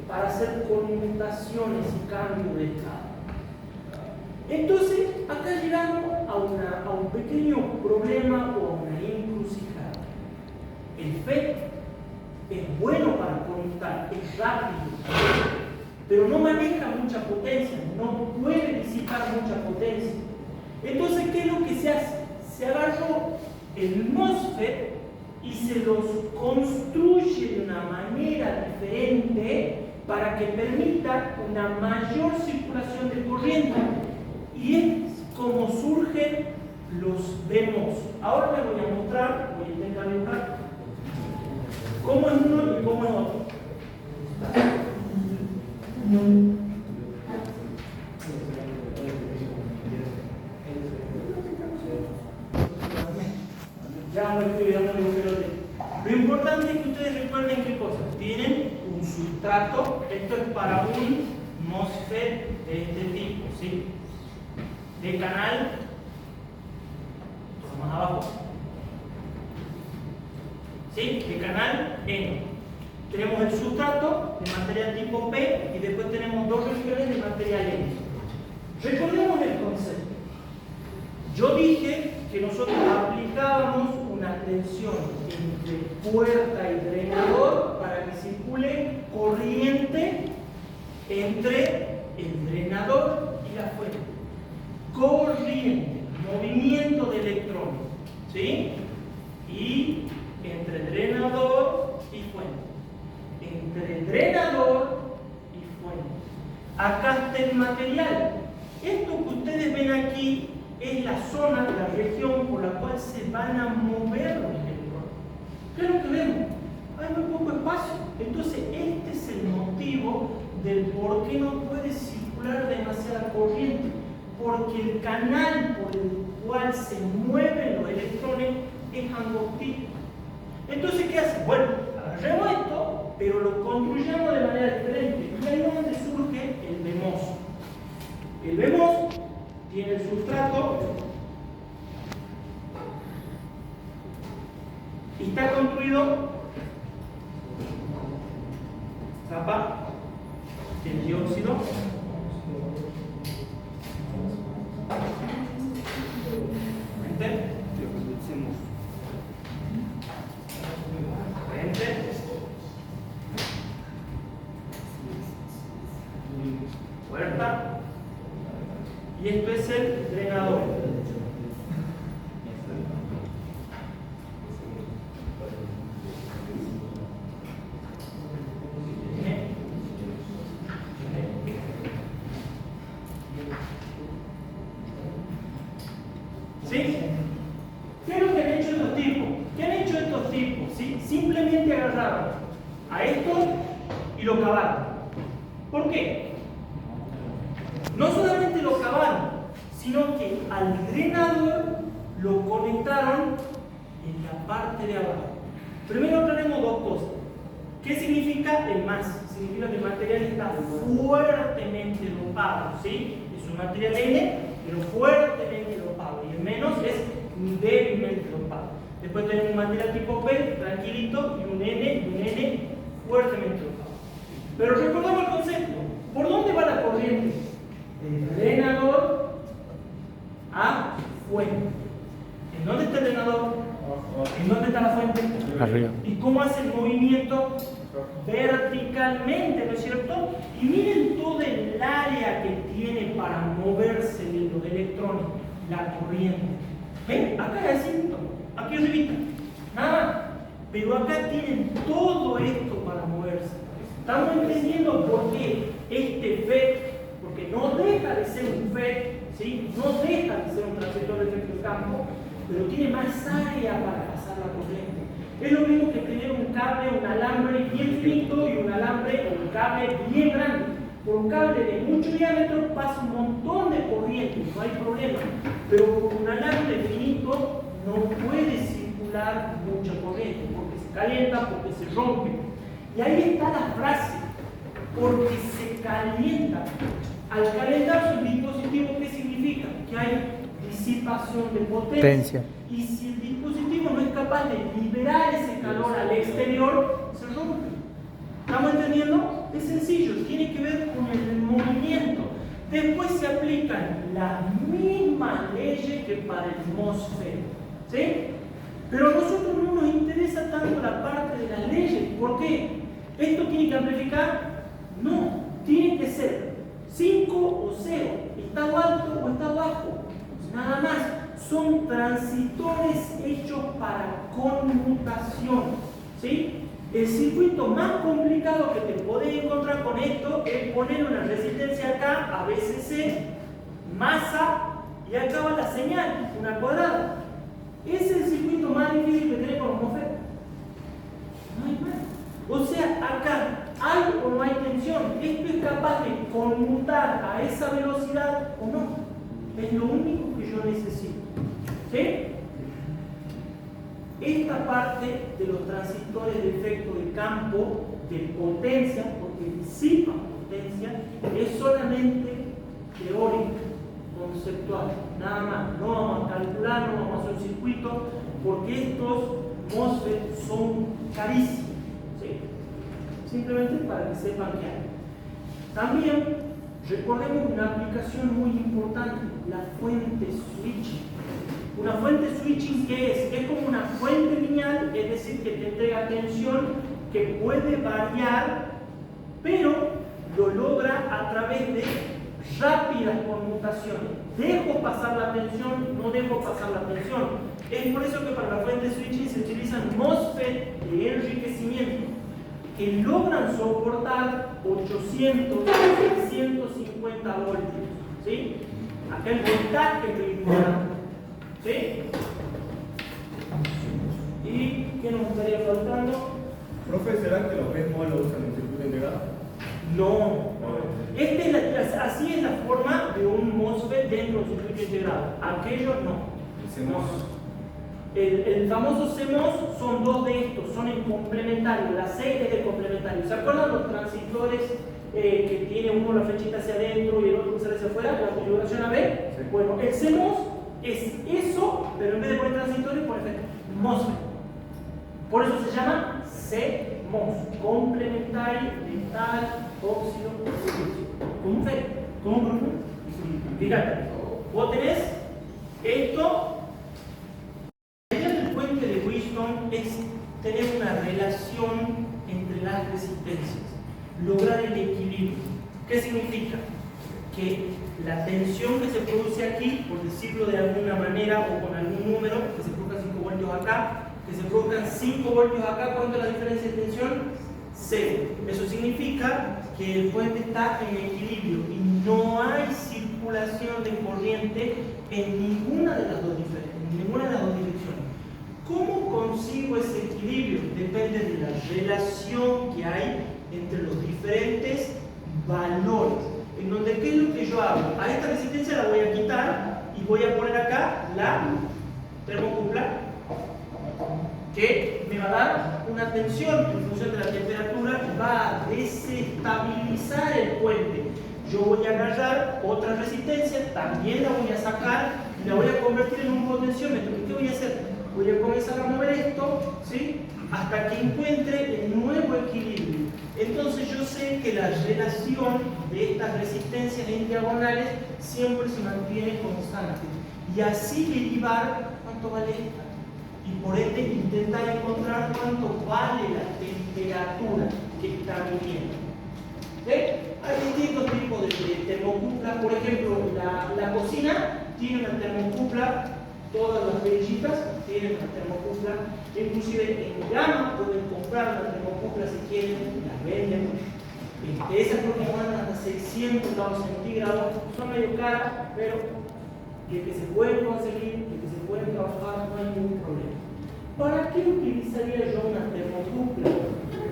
Para hacer conmutaciones y cambios de estado. Entonces, acá llegamos a un pequeño problema o a una encrucijada. El FET es bueno para conmutar, es rápido, pero no maneja mucha potencia, no puede disipar mucha potencia. Entonces, ¿qué es lo que se hace? Se agarró el MOSFET y se los construye de una manera diferente para que permita una mayor circulación de corriente. Y es como surgen los BMOS. Ahora les voy a mostrar, voy a intentar dibujar cómo es uno y cómo es otro. Ya me estoy dando el pelote. Lo importante es que ustedes recuerden qué cosa. Tienen un sustrato. Esto es para un MOSFET de este tipo, ¿sí? De canal, más abajo, ¿sí? De canal N. Tenemos el sustrato de material tipo P y después tenemos dos regiones de material N. Recordemos el concepto. Yo dije que nosotros aplicábamos una tensión entre puerta y drenador para que circule corriente entre el drenador y la fuente. Corriente, movimiento de electrones, ¿sí? Y entre drenador y fuente. Entre drenador y fuente. Acá está el material. Esto que ustedes ven aquí es la zona, la región por la cual se van a mover los electrones. ¿Qué es lo que vemos? Hay muy poco espacio. Entonces, este es el motivo del por qué no puede circular demasiada corriente. Porque el canal por el cual se mueven los electrones es angostito. Entonces, ¿qué hace? Bueno, agarremos esto, pero lo construyamos de manera diferente. Y ahí es donde surge el BMOS. El BMOS tiene el sustrato del dióxido. Enter. Puerta. Y esto es el drenador. ¿Sí? ¿Qué es lo que han hecho estos tipos? ¿Qué han hecho estos tipos? ¿Sí? Simplemente agarraron a esto y lo cavaron. ¿Por qué? No solamente lo cavaron, sino que al drenador lo conectaron en la parte de abajo. Primero tenemos dos cosas. ¿Qué significa el más? Significa que el material está fuertemente dopado, ¿sí? Es un material N, pero fuertemente dopado. Y el menos es débilmente dopado. Después tenemos un material tipo P, tranquilito, y un N fuertemente dopado. Pero recordemos el concepto. ¿Por dónde va la corriente? Del drenador a fuente. ¿En dónde está el drenador? ¿En dónde está la fuente? Arriba. ¿Y cómo hace el movimiento? Verticalmente, ¿no es cierto? Y miren todo el área que tiene para moverse los electrones, la corriente. ¿Ven? Acá hay asiento, aquí arribita, nada más. Pero acá tienen todo esto para moverse. Estamos entendiendo por qué este FET, porque no deja de ser un FET, ¿sí? No deja de ser un transistor de efecto de campo, pero tiene más área para pasar la corriente. Es lo mismo que tener un cable, un alambre bien finito y un alambre o un cable bien grande. Por un cable de mucho diámetro pasa un montón de corriente, no hay problema. Pero por un alambre finito no puede circular mucha corriente, porque se calienta, porque se rompe. Y ahí está la frase, porque se calienta. Al calentarse un dispositivo, ¿qué significa? Que hay disipación de potencia. Y si el dispositivo no es capaz de liberar ese calor al exterior, se rompe. ¿Estamos entendiendo? Es sencillo, tiene que ver con el movimiento. Después se aplican las mismas leyes que para el MOSFET. ¿Sí? Pero a nosotros no nos interesa tanto la parte de las leyes. ¿Por qué? ¿Esto tiene que amplificar? No, tiene que ser 5 o 0. ¿Está alto o está bajo? Nada más. Son transistores hechos para conmutación. ¿Sí? El circuito más complicado que te podés encontrar con esto es poner una resistencia acá, ABCC, masa, y acá va la señal, una cuadrada. Es el circuito más difícil que tenés con los MOSFET. No hay más. O sea, acá hay o no hay tensión. Esto es capaz de conmutar a esa velocidad o no. Es lo único que yo necesito. ¿Sí? Esta parte de los transistores de efecto de campo, de potencia, porque disipan potencia, es solamente teórica, conceptual, nada más. No vamos a calcular, no vamos a hacer un circuito, porque estos MOSFET son carísimos. ¿Sí? Simplemente para que sepan que hay. También recordemos una aplicación muy importante, la fuente switching. Una fuente switching, ¿qué es? Es como una fuente lineal, es decir, que te entrega tensión que puede variar, pero lo logra a través de rápidas conmutaciones. Dejo pasar la tensión, no dejo pasar la tensión. Es por eso que para la fuente switching se utilizan MOSFET de enriquecimiento que logran soportar 800, 650 voltios. ¿Sí? Acá el voltaje es lo importante. ¿Sí? ¿Y qué nos estaría faltando? Profe, ¿será que los mismos lo usan en el circuito integrado? No. Así es la forma de un MOSFET dentro del circuito integrado. Aquellos no. El famoso CMOS son dos de estos, son en complementario. La C es de complementario. ¿Se acuerdan los transistores que tiene uno la flechita hacia adentro y el otro que sale hacia afuera? La configuración AB. Sí. Bueno, el CMOS es eso, pero en vez de poner transistores, por ejemplo, MOSFET. Por eso se llama CMOS, complementario, metal, óxido. ¿Cómo, profe? Fíjate, vos tenés esto. La idea del puente de Wheatstone es tener una relación entre las resistencias, lograr el equilibrio. ¿Qué significa? Que la tensión que se produce aquí, por decirlo de alguna manera o con algún número, que se provoca 5 voltios acá, que se provocan 5 voltios acá, ¿cuánto es la diferencia de tensión? 0. Eso significa que el puente está en equilibrio y no hay circulación de corriente en ninguna de las dos direcciones. ¿Cómo consigo ese equilibrio? Depende de la relación que hay entre los diferentes valores. En donde, ¿qué es lo que yo hago? A esta resistencia la voy a quitar y voy a poner acá la termocupla, que me va a dar una tensión en función de la temperatura, va a desestabilizar el puente. Yo voy a agarrar otra resistencia, también la voy a sacar y la voy a convertir en un potenciómetro. ¿Y qué voy a hacer? Voy a comenzar a mover esto, ¿sí?, hasta que encuentre el nuevo equilibrio. Entonces yo sé que la relación de estas resistencias en diagonales siempre se mantiene constante. Y así derivar cuánto vale esta. Y por ende intentar encontrar cuánto vale la temperatura que está midiendo. Hay distintos tipos de termocuplas. Por ejemplo, la cocina tiene una termocupla. Todas las bellitas tienen una termocupla, inclusive en gama pueden comprar una termocupla si quieren, las venden. Esas creo que van hasta 600 grados centígrados, son medio caras, pero que se pueden conseguir, que se pueden trabajar, no hay ningún problema. ¿Para qué utilizaría yo una termocupla?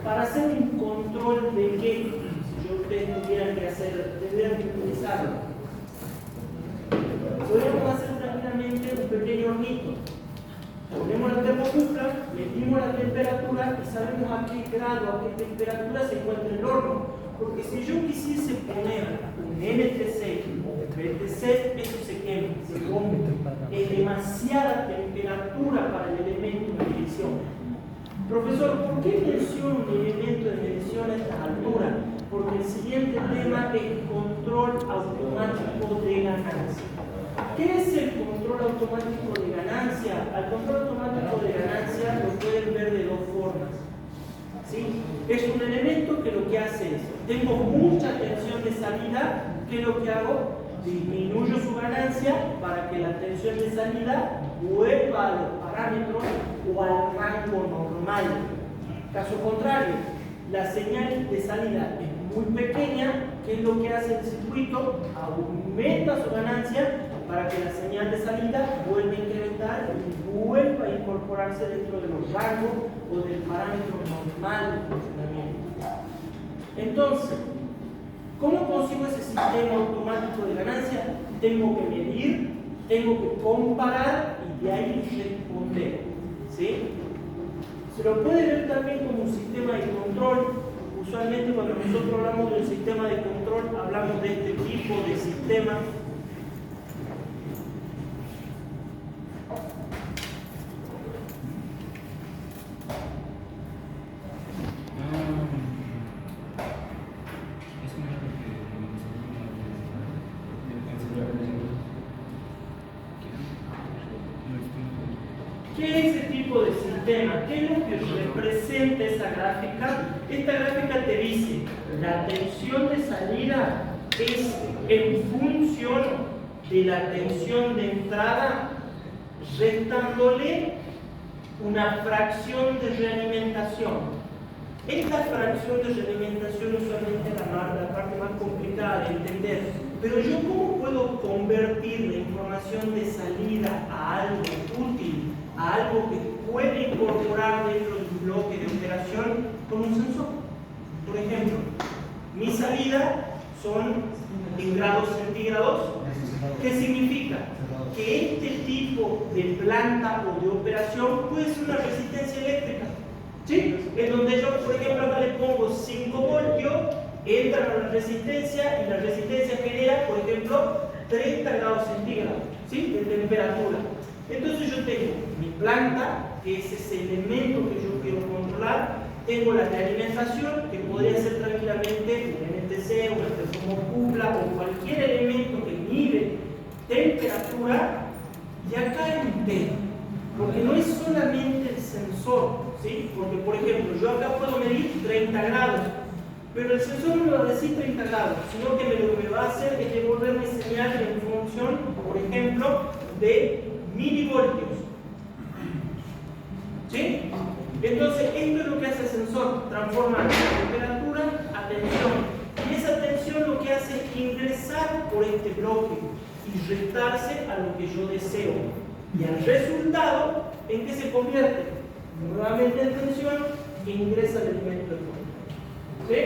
Para hacer un control de qué, si yo ustedes tuvieran que hacer, tendrían que utilizarlo. Podríamos hacer tranquilamente un pequeño hornito. Ponemos la termocupla, medimos la temperatura y sabemos a qué grado, a qué temperatura se encuentra el horno. Porque si yo quisiese poner un NTC o un BTC, eso se quema, se rompe. Es demasiada temperatura para el elemento de medición. Profesor, ¿por qué menciono un elemento de medición a esta altura? Porque el siguiente tema es control automático de ganancia. ¿Qué es el control automático de ganancia? Al control automático de ganancia lo pueden ver de dos formas. ¿Sí? Es un elemento que lo que hace es, tengo mucha tensión de salida, ¿qué es lo que hago? Disminuyo su ganancia para que la tensión de salida vuelva a los parámetros o al rango normal. Caso contrario, la señal de salida es muy pequeña, ¿qué es lo que hace el circuito? Aumenta su ganancia para que la señal de salida vuelva a incrementar y vuelva a incorporarse dentro de los rangos o del parámetro normal de funcionamiento. Entonces, ¿cómo consigo ese sistema automático de ganancia? Tengo que medir, tengo que comparar y de ahí responder. ¿Sí? Se lo puede ver también como un sistema de control. Usualmente cuando nosotros hablamos de un sistema de control, hablamos de este tipo de sistema. ¿Qué es ese tipo de sistema? ¿Qué es lo que representa esa gráfica? Esta gráfica te dice, la tensión de salida es en función de la tensión de entrada, restándole una fracción de realimentación. Esta fracción de realimentación usualmente es la parte más complicada de entender. Pero yo, ¿cómo puedo convertir la información de salida a algo útil, a algo que puede incorporar dentro de un bloque de operación con un sensor? Por ejemplo, mi salida son en grados centígrados. ¿Qué significa? Que este tipo de planta o de operación puede ser una resistencia eléctrica. ¿Sí? En donde yo, por ejemplo, acá le pongo 5 voltios, entra a la resistencia y la resistencia genera, por ejemplo, 30 grados centígrados, ¿sí?, de temperatura. Entonces yo tengo mi planta, que es ese elemento que yo quiero controlar, tengo la realimentación, que podría ser tranquilamente un NTC, una termocupla o cualquier temperatura y acá entero. Porque no es solamente el sensor, ¿sí? Porque, por ejemplo, yo acá puedo medir 30 grados, pero el sensor no me va a decir 30 grados, sino que lo que me va a hacer es devolverme señal en función, por ejemplo, de milivoltios. ¿Sí? Entonces, esto es lo que hace el sensor, transforma la temperatura a tensión. Y esa tensión lo que hace es ingresar por este bloque y restarse a lo que yo deseo. Y el resultado, ¿en qué se convierte? Nuevamente en tensión e ingresa el elemento de fuego. ¿Sí?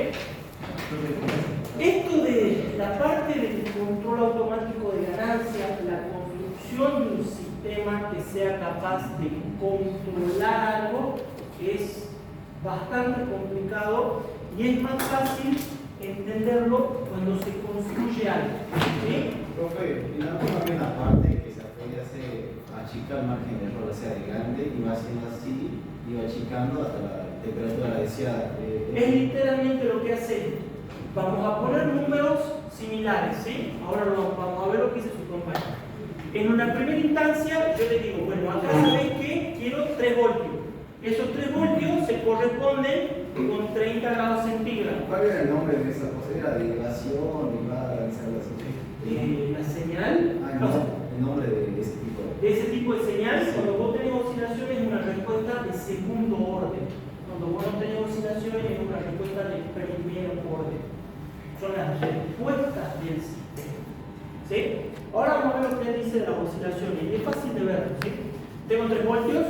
Esto de la parte del control automático de ganancia, la construcción de un sistema que sea capaz de controlar algo, es bastante complicado y es más fácil entenderlo cuando se construye algo. ¿Sí? Profe, en la última parte que se achica el margen de error hacia adelante y va haciendo así, y va achicando hasta la temperatura deseada. Es literalmente lo que hace. Vamos a poner números similares, ¿sí? Ahora vamos a ver lo que dice su compañero. En una primera instancia, yo le digo, bueno, acá sabéis que quiero 3 voltios. Esos 3 voltios se corresponden con 30 grados centígrados. ¿Cuál era el nombre de esa cosa? ¿Era derivación, derivada, algo así? La señal, El nombre de ese tipo de ese tipo de señal, cuando vos tenés oscilaciones, es una respuesta de segundo orden. Cuando vos no tenés oscilaciones, es una respuesta de primer orden. Son las respuestas del sistema. ¿Sí? Ahora vamos a ver lo que dice de las oscilaciones. Y es fácil de verlo. ¿Sí? Tengo 3 voltios,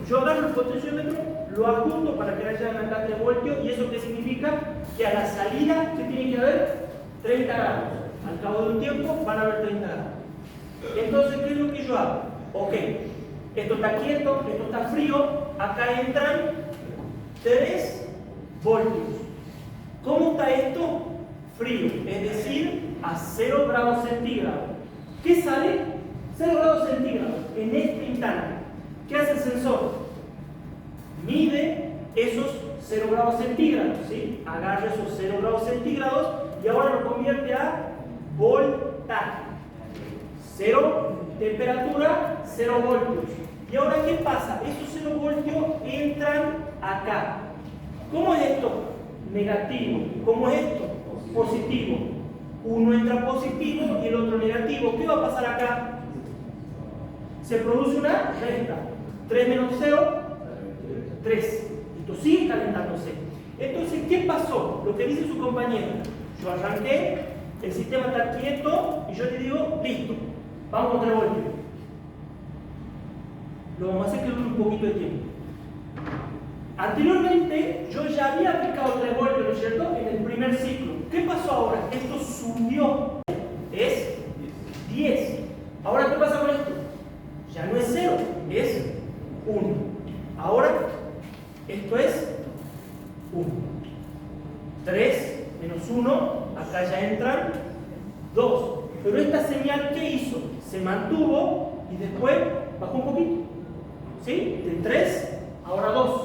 yo agarro el potenciómetro, lo adjunto para que haya acá 3 voltios, y eso qué significa que a la salida, ¿qué tiene que haber? 30 grados. Al cabo de un tiempo van a haber 30 grados. Entonces, ¿qué es lo que yo hago? Ok, esto está quieto, esto está frío, acá entran 3 voltios. ¿Cómo está esto? Frío, es decir, a 0 grados centígrados. ¿Qué sale? 0 grados centígrados en este instante. ¿Qué hace el sensor? Mide esos 0 grados centígrados, ¿sí? Agarra esos 0 grados centígrados y ahora lo convierte a voltaje. 0 temperatura, 0 voltios. ¿Y ahora qué pasa? Esos 0 voltios entran acá. ¿Cómo es esto? Negativo. ¿Cómo es esto? Positivo. Uno entra positivo y el otro negativo. ¿Qué va a pasar acá? Se produce una resta. 3 menos 0, 3. Esto sigue calentándose. Entonces, ¿qué pasó? Lo que dice su compañero. Yo arranqué, el sistema está quieto y yo le digo, listo, vamos con 3 voltios. Lo vamos a hacer que dure un poquito de tiempo. Anteriormente, yo ya había aplicado 3 voltios, ¿no es cierto? En el primer ciclo. ¿Qué pasó ahora? Esto subió. Es 10. Ahora, ¿qué pasa con esto? Ya no es 0, es 1. Ahora, esto es 1. 3 menos 1, acá ya entran 2. Pero esta señal, ¿qué hizo? Se mantuvo y después bajó un poquito. ¿Sí? De 3, ahora 2.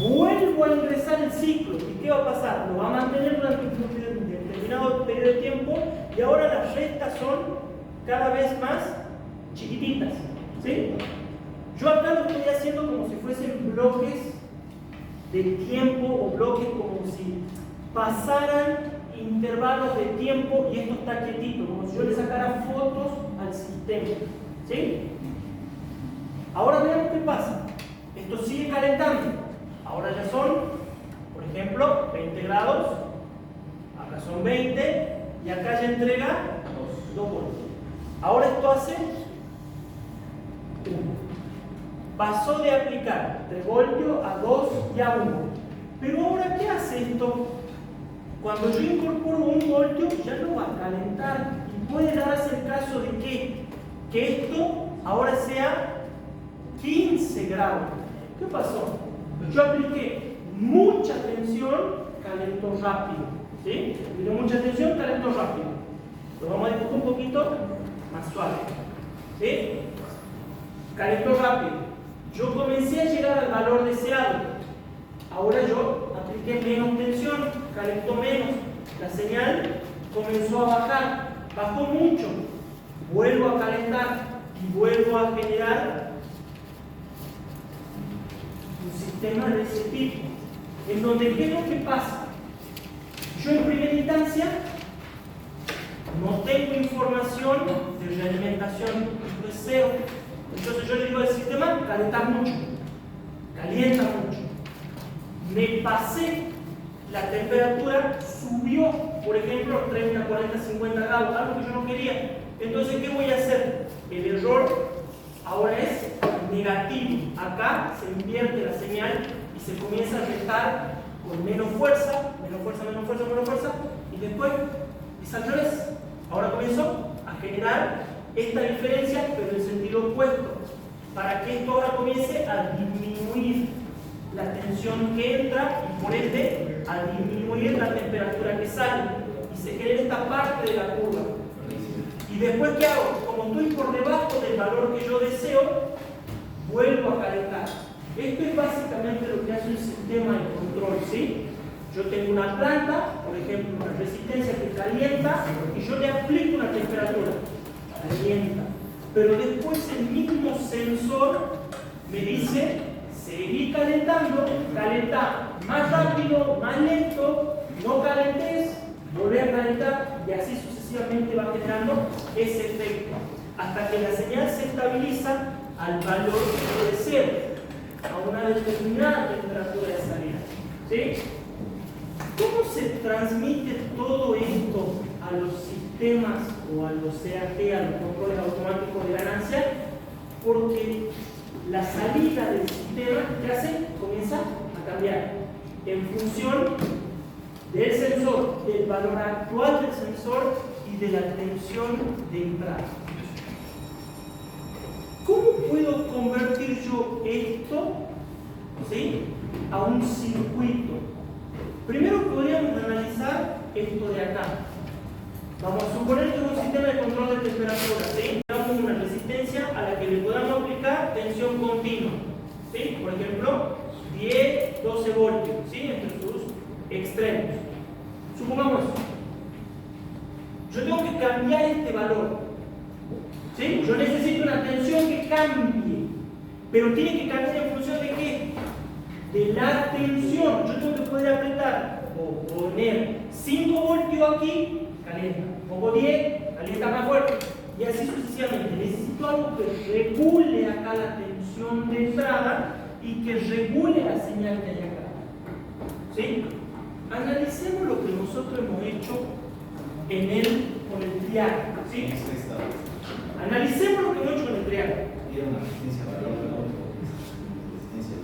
Vuelvo a ingresar el ciclo. ¿Y qué va a pasar? Lo va a mantener durante un determinado periodo de tiempo y ahora las restas son cada vez más chiquititas. ¿Sí? Yo acá lo estoy haciendo como si fuesen bloques de tiempo o bloques como si pasaran intervalos de tiempo y esto está quietito, como si yo le sacara fotos al sistema. ¿Sí? Ahora veamos qué pasa. Esto sigue calentando. Ahora ya son, por ejemplo, 20 grados. Acá son 20 y acá ya entrega 2 voltios. Ahora esto hace 1. Pasó de aplicar 3 voltios a 2 y a 1. Pero ahora, ¿qué hace esto? Cuando yo incorporo 1 voltio, ya no va a calentar. Y puede darse el caso de que esto ahora sea 15 grados. ¿Qué pasó? Yo apliqué mucha tensión, calentó rápido. ¿Sí? Apliqué mucha tensión, calentó rápido. Lo vamos a dibujar un poquito más suave. ¿Sí? Calentó rápido. Yo comencé a llegar al valor deseado. Ahora yo apliqué menos tensión, calentó menos. La señal comenzó a bajar. Bajó mucho. vuelvo a calentar y vuelvo a generar un sistema de ese tipo, en donde ¿qué es lo que pasa? Yo en primera instancia no tengo información de realimentación de cero. Entonces yo le digo al sistema, calienta mucho, calienta mucho. Me pasé, la temperatura subió, por ejemplo, 30, 40, 50 grados, algo que yo no quería. Entonces, ¿qué voy a hacer? El error ahora es negativo. Acá se invierte la señal y se comienza a restar con menos fuerza, menos fuerza, menos fuerza, menos fuerza, y después es al revés. Ahora comienzo a generar esta diferencia, pero en sentido opuesto, para que esto ahora comience a disminuir la tensión que entra y por ende a disminuir la temperatura que sale y se genera esta parte de la curva. Y después, ¿qué hago? Como estoy por debajo del valor que yo deseo, vuelvo a calentar. Esto es básicamente lo que hace un sistema de control, ¿sí? Yo tengo una planta, por ejemplo, una resistencia que calienta y yo le aplico una temperatura, calienta. Pero después el mismo sensor me dice, seguí calentando, calentá más rápido, más lento, no calentes, volver a calentar y así sucesivamente va generando ese efecto hasta que la señal se estabiliza al valor que yo deseo, a una determinada temperatura de salida. ¿Sí? ¿Cómo se transmite todo esto a los sistemas o a los CAG, a los controles automáticos de ganancia? Porque la salida del sistema, ¿qué hace? Comienza a cambiar en función del sensor, del valor actual del sensor y de la tensión de entrada. ¿Cómo puedo convertir yo esto, ¿sí?, a un circuito? Primero podríamos analizar esto de acá. Vamos a suponer que es un sistema de control de temperatura, ¿sí? Tenemos una resistencia a la que le podamos aplicar tensión continua, ¿sí? Por ejemplo, 10, 12 voltios, ¿sí?, entre sus extremos. Supongamos, yo tengo que cambiar este valor, ¿sí? Yo necesito una tensión que cambie, pero tiene que cambiar en función de ¿qué? De la tensión. Yo tengo que poder apretar o poner 5 voltios aquí, calienta, pongo 10, calienta más fuerte, y así sucesivamente. Necesito algo que regule acá la tensión de entrada y que regule la señal que hay acá. ¿Sí? Analicemos lo que nosotros hemos hecho con el triángulo. ¿Sí? Analicemos lo que hemos hecho con el triángulo. Era una resistencia variable, ¿no? Resistencia de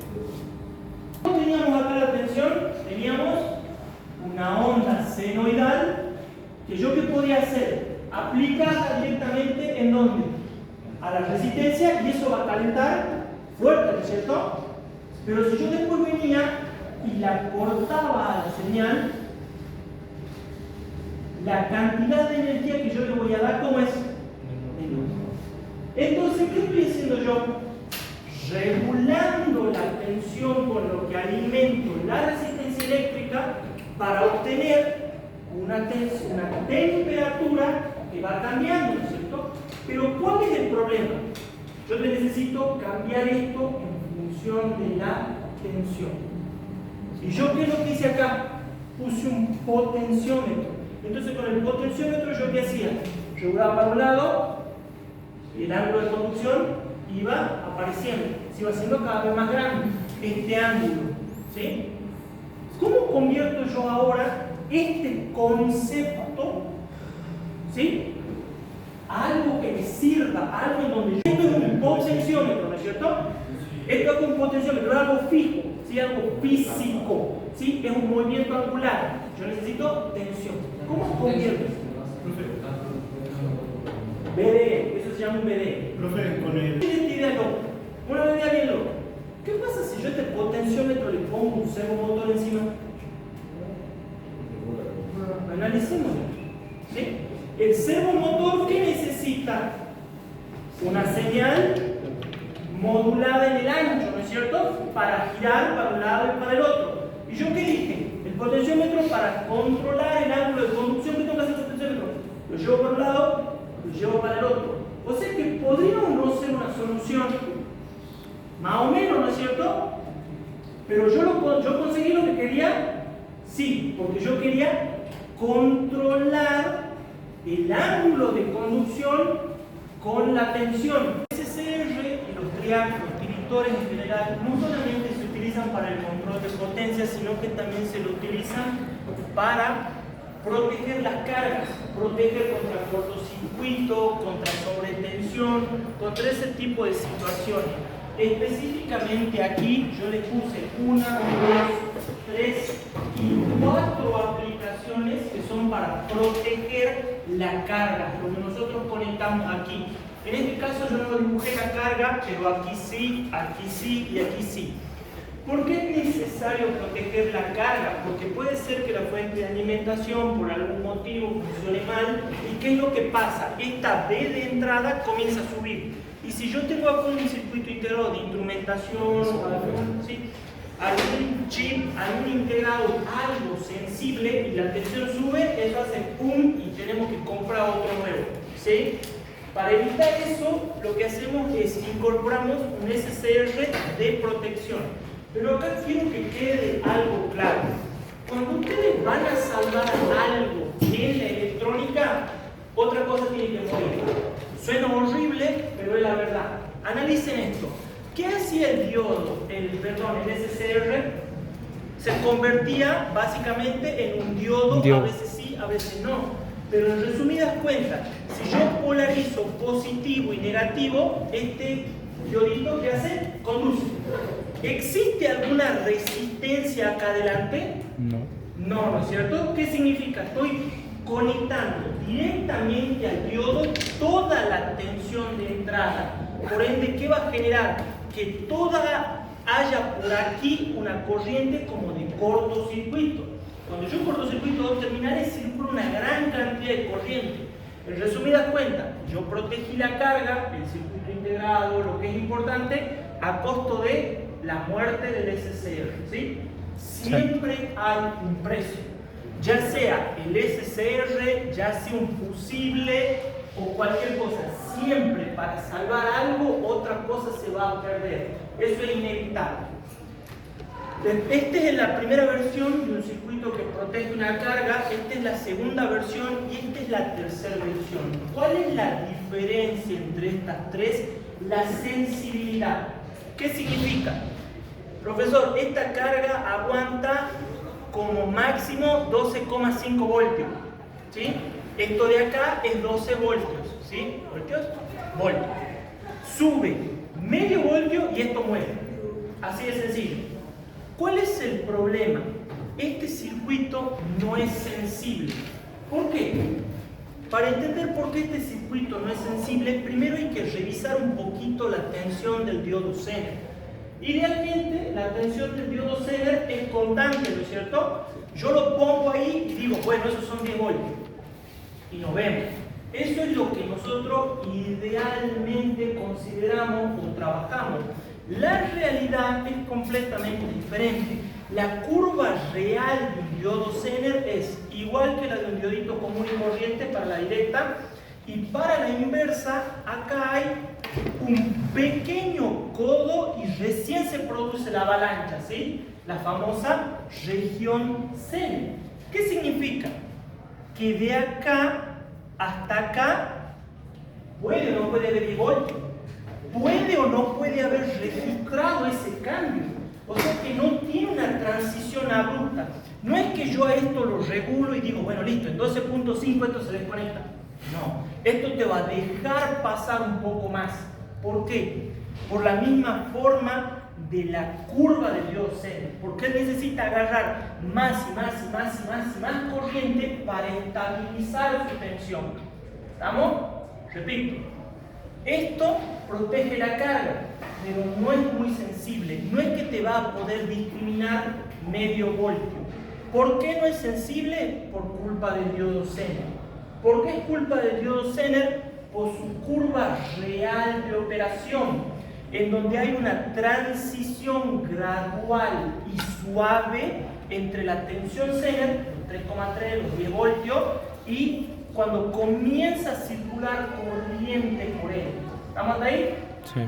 ¿Cómo teníamos acá la tensión? Teníamos una onda senoidal que yo ¿qué podía hacer? Aplicarla directamente ¿en dónde? A la resistencia, y eso va a calentar fuerte, ¿no es cierto? Pero si yo después venía y la cortaba a la señal, la cantidad de energía que yo le voy a dar, ¿cómo es? Entonces, ¿qué estoy haciendo yo? Regulando la tensión con lo que alimento la resistencia eléctrica para obtener una temperatura que va cambiando, ¿no es cierto? Pero ¿cuál es el problema? Yo necesito cambiar esto en función de la tensión. ¿Y yo qué es lo que hice acá? Puse un potenciómetro. Entonces con el potenciómetro yo ¿qué hacía? Regulaba para un lado y el ángulo de conducción iba apareciendo, se iba haciendo cada vez más grande este ángulo. ¿Sí? ¿Cómo convierto yo ahora este concepto, ¿sí?, a algo que me sirva, a algo en donde esto es un potenciómetro, ¿no es cierto? Esto es un potenciómetro, es algo fijo, ¿sí?, algo físico, ¿sí?, es un movimiento angular. Yo necesito tensión. ¿Cómo convierto esto? BDE, eso se llama un BDE. Profe, con el... Esta idea loca, una idea bien loca. ¿Qué pasa si yo a este potenciómetro le pongo un servomotor encima? Analicemos. ¿Sí? El servomotor, ¿qué necesita? Una señal modulada en el ancho, ¿no es cierto? Para girar para un lado y para el otro. ¿Y yo qué dije? El potenciómetro, para controlar el ángulo de conducción, ¿qué tengo que hacer con el potenciómetro? Lo llevo para un lado, y llevo para el otro. O sea que podría o no ser una solución, más o menos, ¿no es cierto? Pero yo conseguí lo que quería, sí, porque yo quería controlar el ángulo de conducción con la tensión. SCR y los tiritores en general no solamente se utilizan para el control de potencia, sino que también se lo utilizan para proteger las cargas, proteger contra cortocircuito, contra sobretensión, contra ese tipo de situaciones. Específicamente aquí yo les puse 1, 2, 3 y 4 aplicaciones que son para proteger la carga, lo que nosotros conectamos aquí. En este caso yo no dibujé la carga, pero aquí sí y aquí sí. ¿Por qué es necesario proteger la carga? Porque puede ser que la fuente de alimentación por algún motivo funcione mal. ¿Y qué es lo que pasa? Esta B de entrada comienza a subir. Y si yo tengo acá un circuito integrado de instrumentación o algún chip, algún integrado, algo sensible y la tensión sube, eso hace pum y tenemos que comprar otro nuevo. ¿Sí? Para evitar eso, lo que hacemos es incorporamos un SCR de protección. Pero acá quiero que quede algo claro. Cuando ustedes van a salvar algo en la electrónica, otra cosa tiene que morir. Suena horrible, pero es la verdad. Analicen esto. ¿Qué hacía el diodo, el SCR? Se convertía básicamente en un diodo, a veces sí, a veces no. Pero en resumidas cuentas, si yo polarizo positivo y negativo, este diodito ¿qué hace? Conduce. ¿Existe alguna resistencia acá adelante? No. No, ¿no es cierto? ¿Qué significa? Estoy conectando directamente al diodo toda la tensión de entrada. Por ende, ¿qué va a generar? Que haya por aquí una corriente como de cortocircuito. Cuando yo cortocircuito dos terminales, circula una gran cantidad de corriente. En resumidas cuentas, yo protegí la carga, el circuito integrado, lo que es importante, a costo de la muerte del SCR. ¿Sí? Siempre hay un precio, ya sea el SCR, ya sea un fusible o cualquier cosa. Siempre para salvar algo, otra cosa se va a perder. Eso es inevitable. Esta es la primera versión de un circuito que protege una carga, esta es la segunda versión y esta es la tercera versión. ¿Cuál es la diferencia entre estas tres? La sensibilidad. ¿Qué significa? Profesor, esta carga aguanta como máximo 12,5 voltios. ¿Sí? Esto de acá es 12 voltios. ¿Sí? ¿Voltios? Voltios. Sube medio voltio y esto muere. Así de sencillo. ¿Cuál es el problema? Este circuito no es sensible. ¿Por qué? Para entender por qué este circuito no es sensible, primero hay que revisar un poquito la tensión del diodo Zener. Idealmente, la tensión del diodo Zener es constante, ¿no es cierto? Yo lo pongo ahí y digo, bueno, esos son 10 voltios. Y nos vemos. Eso es lo que nosotros idealmente consideramos o trabajamos. La realidad es completamente diferente. La curva real de un diodo Zener es igual que la de un diodito común y corriente para la directa, y para la inversa acá hay un pequeño codo y recién se produce la avalancha, ¿sí? La famosa región Zener. ¿Qué significa? Que de acá hasta acá puede o no puede haber voltio. ¿Puede o no puede haber registrado ese cambio? O sea que no tiene una transición abrupta. No es que yo a esto lo regulo y digo, bueno, listo, en 12.5 esto se desconecta. No, esto te va a dejar pasar un poco más. ¿Por qué? Por la misma forma de la curva del diodo Zener. Porque él necesita agarrar más y más y más y más y más corriente para estabilizar su tensión. ¿Estamos? Repito. Esto protege la carga, pero no es muy sensible. No es que te va a poder discriminar medio voltio. ¿Por qué no es sensible? Por culpa del diodo Zener. ¿Por qué es culpa del diodo Zener? Por su curva real de operación, en donde hay una transición gradual y suave entre la tensión Zener, los 3,3, los 10 voltios, y cuando comienza a circular corriente por él. ¿Estamos de ahí? Sí.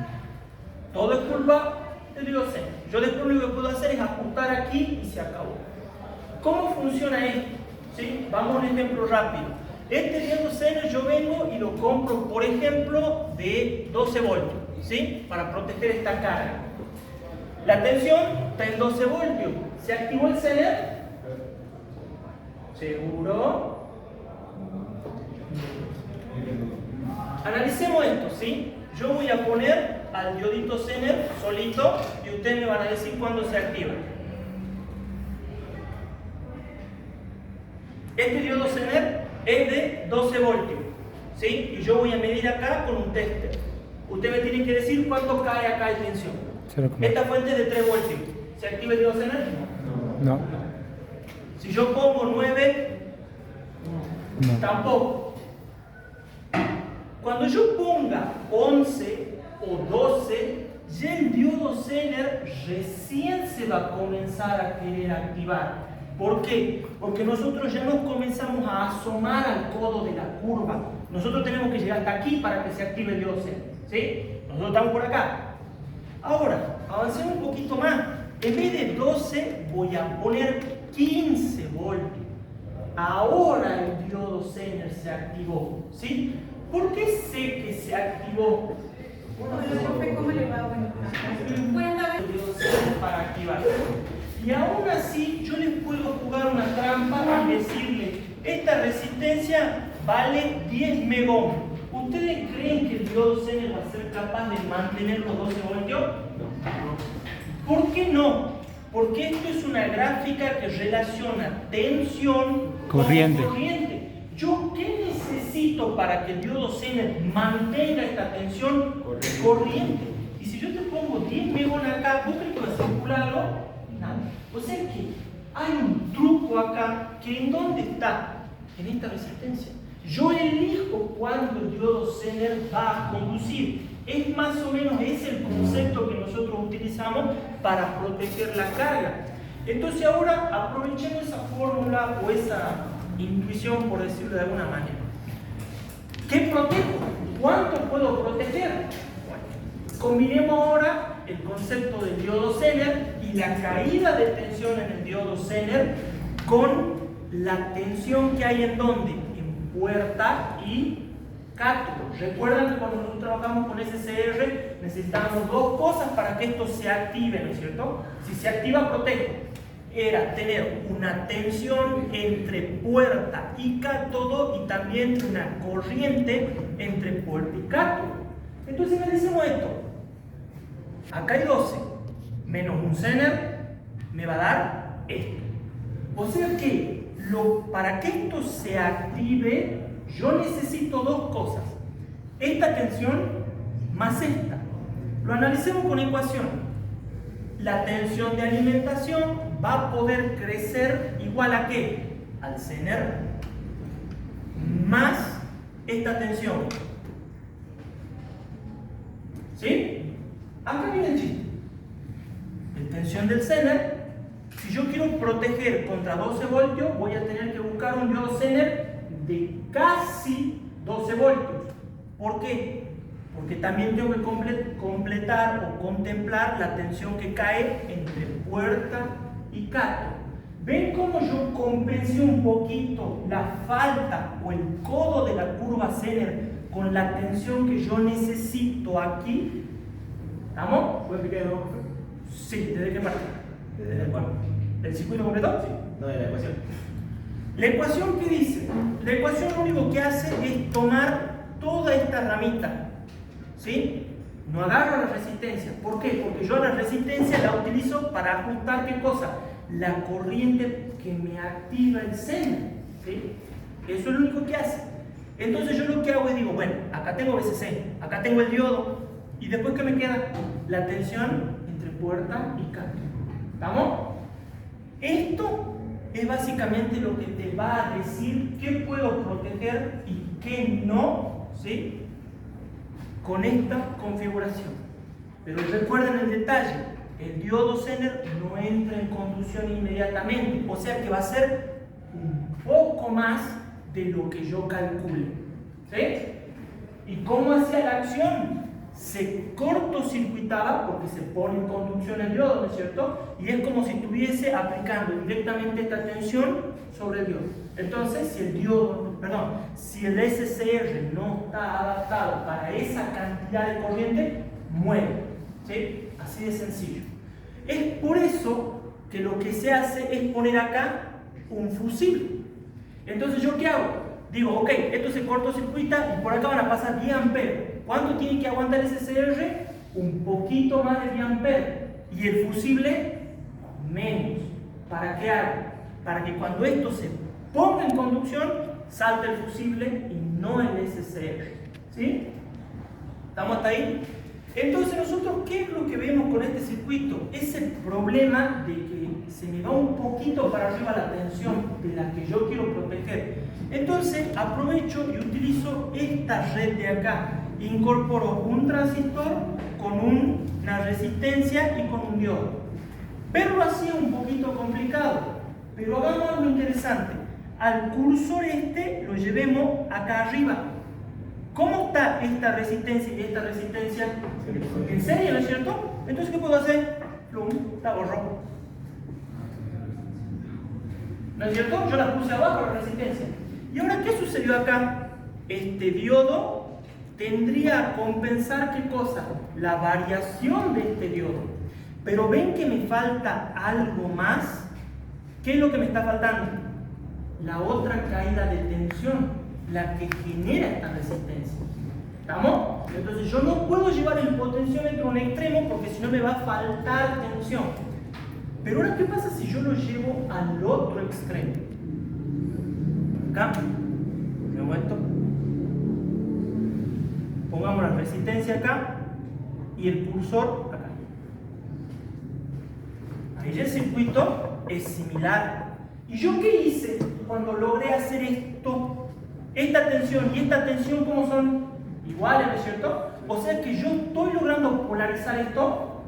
Todo es culpa del diodo Zener. Yo después lo único que puedo hacer es ajustar aquí y se acabó. ¿Cómo funciona esto? ¿Sí? Vamos a un ejemplo rápido. Este diodo Zener yo vengo y lo compro, por ejemplo, de 12 voltios, ¿sí? Para proteger esta carga. La tensión está en 12 voltios. ¿Se activó el Zener? ¿Seguro? Analicemos esto, ¿sí? Yo voy a poner al diodito Zener solito y ustedes me van a decir cuándo se activa. Este diodo Zener es de 12 voltios, ¿sí? Y yo voy a medir acá con un tester. Usted me tiene que decir cuánto cae acá de tensión. 0,1. Esta fuente es de 3 voltios. ¿Se activa el diodo Zener? No. Si yo pongo 9, No. tampoco. Cuando yo ponga 11 o 12, ya el diodo Zener recién se va a comenzar a querer activar. ¿Por qué? Porque nosotros ya nos comenzamos a asomar al codo de la curva. Nosotros tenemos que llegar hasta aquí para que se active el diodo Zener, ¿sí? Nosotros estamos por acá. Ahora, avancemos un poquito más. En vez de 12, voy a poner 15 voltios. Ahora el diodo Zener se activó, ¿sí? ¿Por qué sé que se activó? Hola, profe, ¿cómo le va? Buenas tardes. El diodo Zener para activar. Y aún así, yo les puedo jugar una trampa y decirle: esta resistencia vale 10 megómetros. ¿Ustedes creen que el diodo Zener va a ser capaz de mantener los 12 voltios? No. ¿Por qué no? Porque esto es una gráfica que relaciona tensión Corriente. con corriente. ¿Yo qué necesito para que el diodo Zener mantenga esta tensión? Corriente. Y si yo te pongo 10 megómetros acá, ¿vos crees que va a circular algo? Nada. O sea que hay un truco acá que ¿en dónde está? En esta resistencia. Yo elijo cuándo el diodo Zener va a conducir. Es más o menos ese el concepto que nosotros utilizamos para proteger la carga. Entonces ahora aprovechemos esa fórmula o esa intuición, por decirlo de alguna manera. ¿Qué protejo? ¿Cuánto puedo proteger? Bueno, combinemos ahora el concepto del diodo Zener y la caída de tensión en el diodo Zener con la tensión que hay en ¿dónde? En puerta y cátodo. Recuerdan que cuando nosotros trabajamos con SCR necesitábamos dos cosas para que esto se active, ¿no es cierto? Si se activa, protejo. Era tener una tensión entre puerta y cátodo y también una corriente entre puerta y cátodo. Entonces analicemos esto. Acá hay 12 menos un Zener me va a dar esto. O sea que para que esto se active, yo necesito dos cosas. Esta tensión más esta. Lo analicemos con ecuación. La tensión de alimentación va a poder crecer igual a ¿qué? Al Zener más esta tensión. ¿Sí? Acá viene el chiste. La tensión del Zener. Si yo quiero proteger contra 12 voltios, voy a tener que buscar un diodo Zener de casi 12 voltios. ¿Por qué? Porque también tengo que completar o contemplar la tensión que cae entre puerta y cátodo. ¿Ven cómo yo compensé un poquito la falta o el codo de la curva Zener con la tensión que yo necesito aquí? ¿Estamos? ¿Puedes explicar de nuevo? Sí, ¿desde qué parte? ¿Desde cuál? ¿Del circuito completo? Sí. No, de la ecuación. La ecuación, ¿qué dice? La ecuación lo único que hace es tomar toda esta ramita, ¿sí? No agarro la resistencia. ¿Por qué? Porque yo la resistencia la utilizo para ajustar ¿qué cosa? La corriente que me activa el Zener, ¿sí? Eso es lo único que hace. Entonces yo lo que hago es digo, bueno, acá tengo BCC, acá tengo el diodo, y después ¿qué me queda? La tensión entre puerta y cátodo. ¿Estamos? Esto es básicamente lo que te va a decir qué puedo proteger y qué no, ¿sí? Con esta configuración. Pero recuerden el detalle, el diodo Zener no entra en conducción inmediatamente, o sea que va a ser un poco más de lo que yo calcule. ¿Sí? ¿Y cómo hacía la acción? Se cortocircuitaba porque se pone en conducción el diodo, ¿no es cierto? Y es como si estuviese aplicando directamente esta tensión sobre el diodo. Entonces, si el SCR no está adaptado para esa cantidad de corriente, muere. ¿Sí? Así de sencillo. Es por eso que lo que se hace es poner acá un fusible. Entonces, ¿yo qué hago? Digo, ok, esto se cortocircuita y por acá van a pasar 10 amperes. ¿Cuánto tiene que aguantar ese CR? Un poquito más de 10 amperes. Y el fusible, menos. ¿Para qué hago? Para que cuando esto se ponga en conducción, salte el fusible y no el SCR. ¿Sí? ¿Estamos hasta ahí? Entonces nosotros, ¿qué es lo que vemos con este circuito? Es el problema de que se me va un poquito para arriba la tensión de la que yo quiero proteger. Entonces aprovecho y utilizo esta red de acá. Incorporo un transistor con una resistencia y con un diodo. Verlo así es un poquito complicado, pero hagamos algo interesante. Al cursor este lo llevemos acá arriba. ¿Cómo está esta resistencia y esta resistencia? En serie, ¿no es cierto? Entonces, ¿qué puedo hacer? Plum, la borro. ¿No es cierto? Yo la puse abajo la resistencia. ¿Y ahora qué sucedió acá? Este diodo tendría a compensar ¿qué cosa? La variación de este diodo. Pero ven que me falta algo más. ¿Qué es lo que me está faltando? La otra caída de tensión, la que genera esta resistencia. ¿Estamos? Entonces yo no puedo llevar el potenciómetro a un extremo porque si no me va a faltar tensión. Pero ahora, ¿qué pasa si yo lo llevo al otro extremo? Acá, ponemos esto. Pongamos la resistencia acá y el cursor acá. Ahí el circuito es similar. ¿Y yo qué hice cuando logré hacer esto? Esta tensión y esta tensión, ¿cómo son? Iguales, ¿no es cierto? O sea que yo estoy logrando polarizar esto.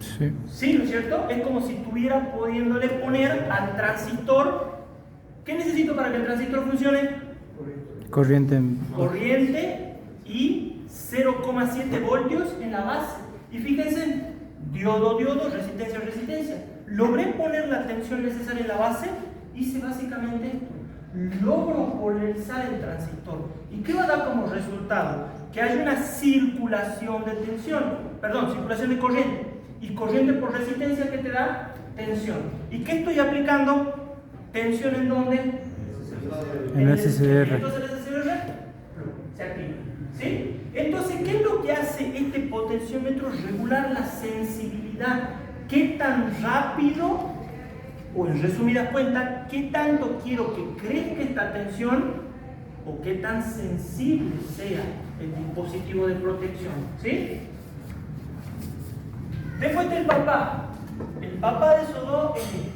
Sí. Sí, ¿no es cierto? Es como si estuviera pudiéndole poner al transistor. ¿Qué necesito para que el transistor funcione? Corriente. Corriente y 0,7 voltios en la base. Y fíjense, diodo, diodo, resistencia, resistencia. Logré poner la tensión necesaria en la base, hice básicamente esto. Logro polarizar el transistor. ¿Y qué va a dar como resultado? Que hay una circulación de tensión, circulación de corriente. Y corriente por resistencia que te da tensión. ¿Y qué estoy aplicando? Tensión en dónde? En el SCR. Entonces el SCR se activa. ¿Sí? Entonces, ¿qué es lo que hace este potenciómetro? Regular la sensibilidad. ¿Qué tan rápido, o en resumidas cuentas, qué tanto quiero que crezca esta tensión o qué tan sensible sea el dispositivo de protección? ¿Sí? Después está el papá. El papá de esos dos es este.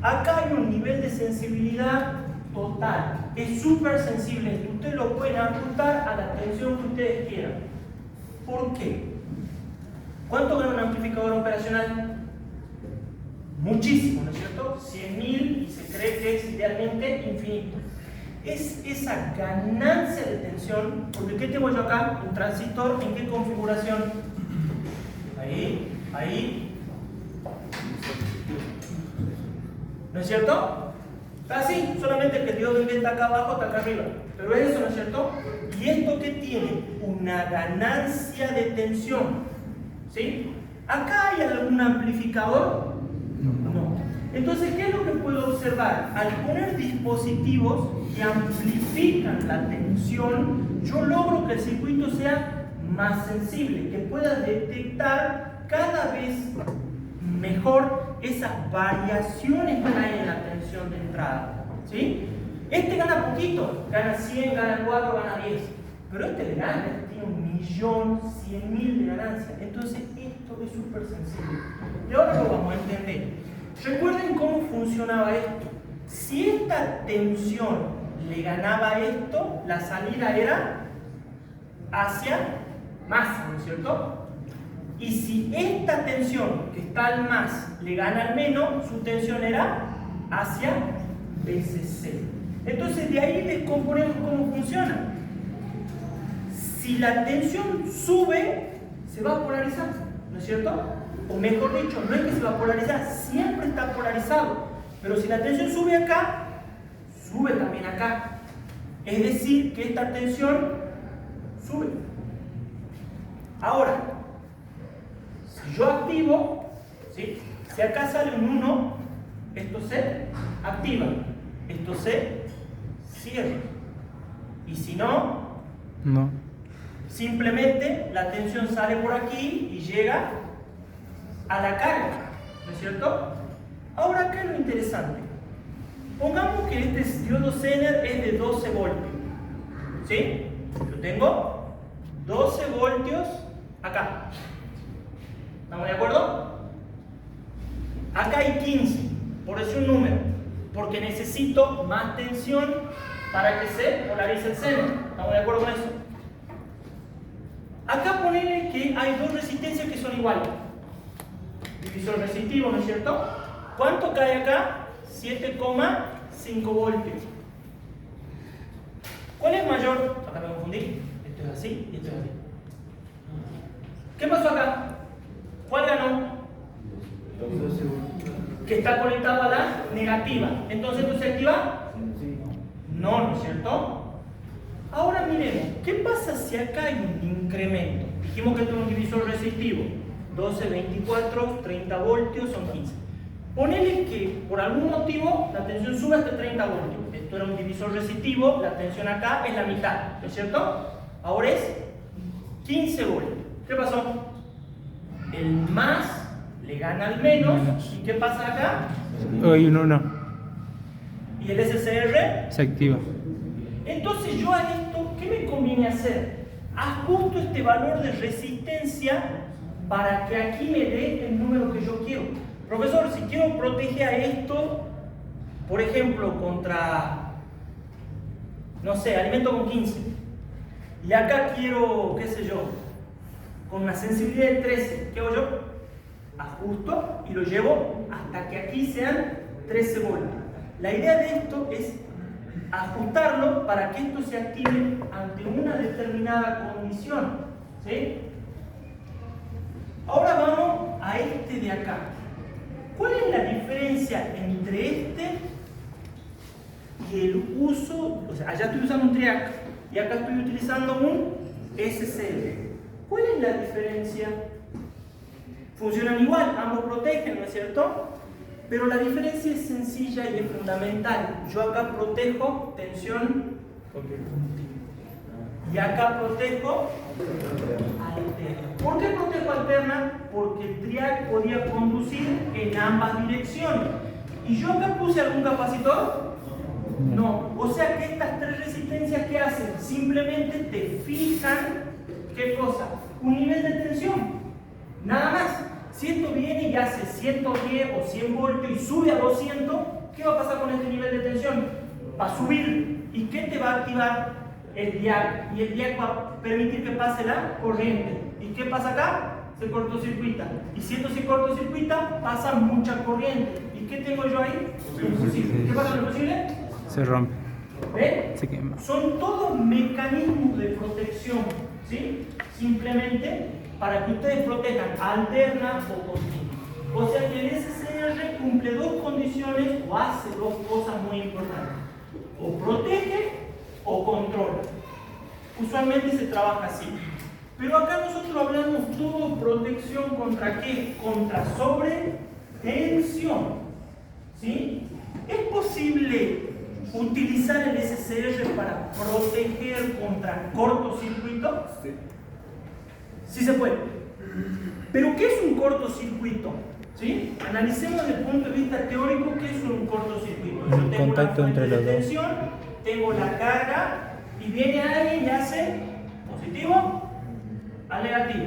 Acá hay un nivel de sensibilidad total. Es súper sensible. Ustedes lo pueden ajustar a la tensión que ustedes quieran. ¿Por qué? ¿Cuánto gana un amplificador operacional? Muchísimo, ¿no es cierto? 100.000 y se cree que es idealmente infinito. Es esa ganancia de tensión, porque ¿qué tengo yo acá? Un transistor, ¿en qué configuración? Ahí, ahí. ¿No es cierto? Está así, solamente que el diodo inventa acá abajo, está acá arriba. Pero es eso, ¿no es cierto? ¿Y esto qué tiene? Una ganancia de tensión. ¿Sí? ¿Acá hay algún amplificador? No. Entonces, ¿qué es lo que puedo observar? Al poner dispositivos que amplifican la tensión, yo logro que el circuito sea más sensible, que pueda detectar cada vez mejor esas variaciones que hay en la tensión de entrada. ¿Sí? Este gana poquito, gana 100, gana 4, gana 10. Pero este le gana, tiene 1.100.000 de ganancia. Entonces esto es súper sensible. Y ahora lo vamos a entender. Recuerden cómo funcionaba esto. Si esta tensión le ganaba a esto, la salida era hacia más, ¿no es cierto? Y si esta tensión que está al más le gana al menos, su tensión era hacia BCC. Entonces de ahí descomponemos cómo funciona. Si la tensión sube, se va a polarizar, ¿no es cierto? O mejor dicho, no es que se va a polarizar, siempre está polarizado. Pero si la tensión sube acá, sube también acá. Es decir, que esta tensión sube. Ahora, si yo activo, ¿sí? Si acá sale un 1, esto se activa, esto se cierra. Y si no, No. simplemente la tensión sale por aquí y llega a la carga, ¿no es cierto? Ahora acá lo interesante. Pongamos que este diodo Zener es de 12 voltios. ¿Sí? Yo tengo 12 voltios acá. ¿Estamos de acuerdo? Acá hay 15, por decir un número, porque necesito más tensión para que se polarice el Zener. ¿Estamos de acuerdo con eso? Acá ponele que hay dos resistencias que son iguales. Divisor resistivo, ¿no es cierto? ¿Cuánto cae acá? 7,5 voltios. ¿Cuál es mayor? Acá me confundí. Esto es así y esto es así. ¿Qué pasó acá? ¿Cuál ganó? Que está conectado a la negativa. Entonces, ¿esto se activa? No, ¿no es cierto? Ahora miremos, ¿qué pasa si acá hay un incremento? Dijimos que esto es un divisor resistivo. 12, 24, 30 voltios son 15. Ponele que por algún motivo la tensión sube hasta 30 voltios. Esto era un divisor resistivo, la tensión acá es la mitad, ¿no es cierto? Ahora es 15 voltios. ¿Qué pasó? El más le gana al menos. ¿Y qué pasa acá? Hay un 1. ¿Y el SCR? Se activa. Entonces yo a esto, ¿qué me conviene hacer? Ajusto este valor de resistencia para que aquí me dé el número que yo quiero. Profesor, si quiero proteger a esto, por ejemplo, contra, no sé, alimento con 15, y acá quiero, qué sé yo, con una sensibilidad de 13, ¿qué hago yo? Ajusto y lo llevo hasta que aquí sean 13 voltios. La idea de esto es ajustarlo para que esto se active ante una determinada condición, ¿sí? Ahora vamos a este de acá. ¿Cuál es la diferencia entre este y el uso? O sea, allá estoy usando un triac y acá estoy utilizando un SCR. ¿Cuál es la diferencia? Funcionan igual, ambos protegen, ¿no es cierto? Pero la diferencia es sencilla y es fundamental. Yo acá protejo tensión y acá protejo alterna. ¿Por qué protejo alterna? Porque el triac podía conducir en ambas direcciones. ¿Y yo acá puse algún capacitor? No. O sea que estas tres resistencias, ¿qué hacen? Simplemente te fijan, ¿qué cosa? Un nivel de tensión. Nada más. Si esto viene y hace 110 o 100 voltios y sube a 200, ¿qué va a pasar con este nivel de tensión? Va a subir. ¿Y qué te va a activar? El diac. Y el diac va a permitir que pase la corriente. ¿Y qué pasa acá? Se cortocircuita. Y si esto se cortocircuita, pasa mucha corriente. ¿Y qué tengo yo ahí? Imposible. ¿Qué pasa con lo imposible? Se rompe. ¿Ven? Se quema. Son todos mecanismos de protección, ¿sí? Simplemente para que ustedes protejan alterna o continua. O sea que el SCR cumple dos condiciones o hace dos cosas muy importantes. O protege o controla. Usualmente se trabaja así. Pero acá nosotros hablamos todo protección contra ¿qué? Contra sobretensión. ¿Sí? ¿Es posible utilizar el SCR para proteger contra cortocircuito? Sí. Sí se puede. ¿Pero qué es un cortocircuito? ¿Sí? Analicemos desde el punto de vista teórico qué es un cortocircuito. Yo Un tengo contacto una fuente entre los de dos. tensión, tengo la carga y viene alguien y hace positivo al negativo.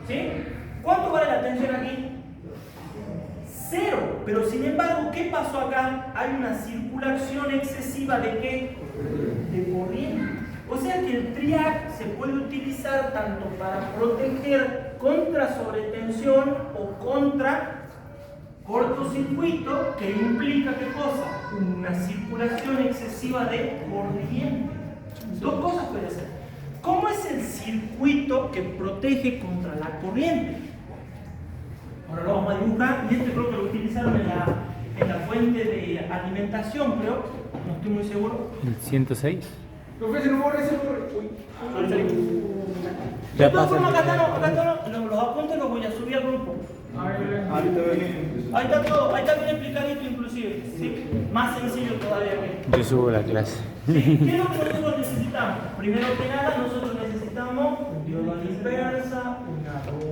¿Sí? ¿Cuánto vale la tensión aquí? 0. Pero sin embargo, ¿qué pasó acá? Hay una circulación excesiva de ¿qué? De corriente. O sea que el triac se puede utilizar tanto para proteger contra sobretensión o contra Cortocircuito que implica ¿qué cosa? Una circulación excesiva de corriente. Dos cosas puede ser. ¿Cómo es el circuito que protege contra la corriente? Ahora lo vamos a dibujar y este creo que lo utilizaron en la fuente de alimentación, creo. No estoy muy seguro. El 106. Profe, se no borra ese borre. De todas formas, acá están los apuntes, los voy a subir al grupo. Ahí está todo, ahí está bien explicadito inclusive, ¿sí? Más sencillo todavía que. Yo subo la clase. Sí, ¿qué es lo que nosotros necesitamos? Primero que nada, nosotros necesitamos una dispersa, una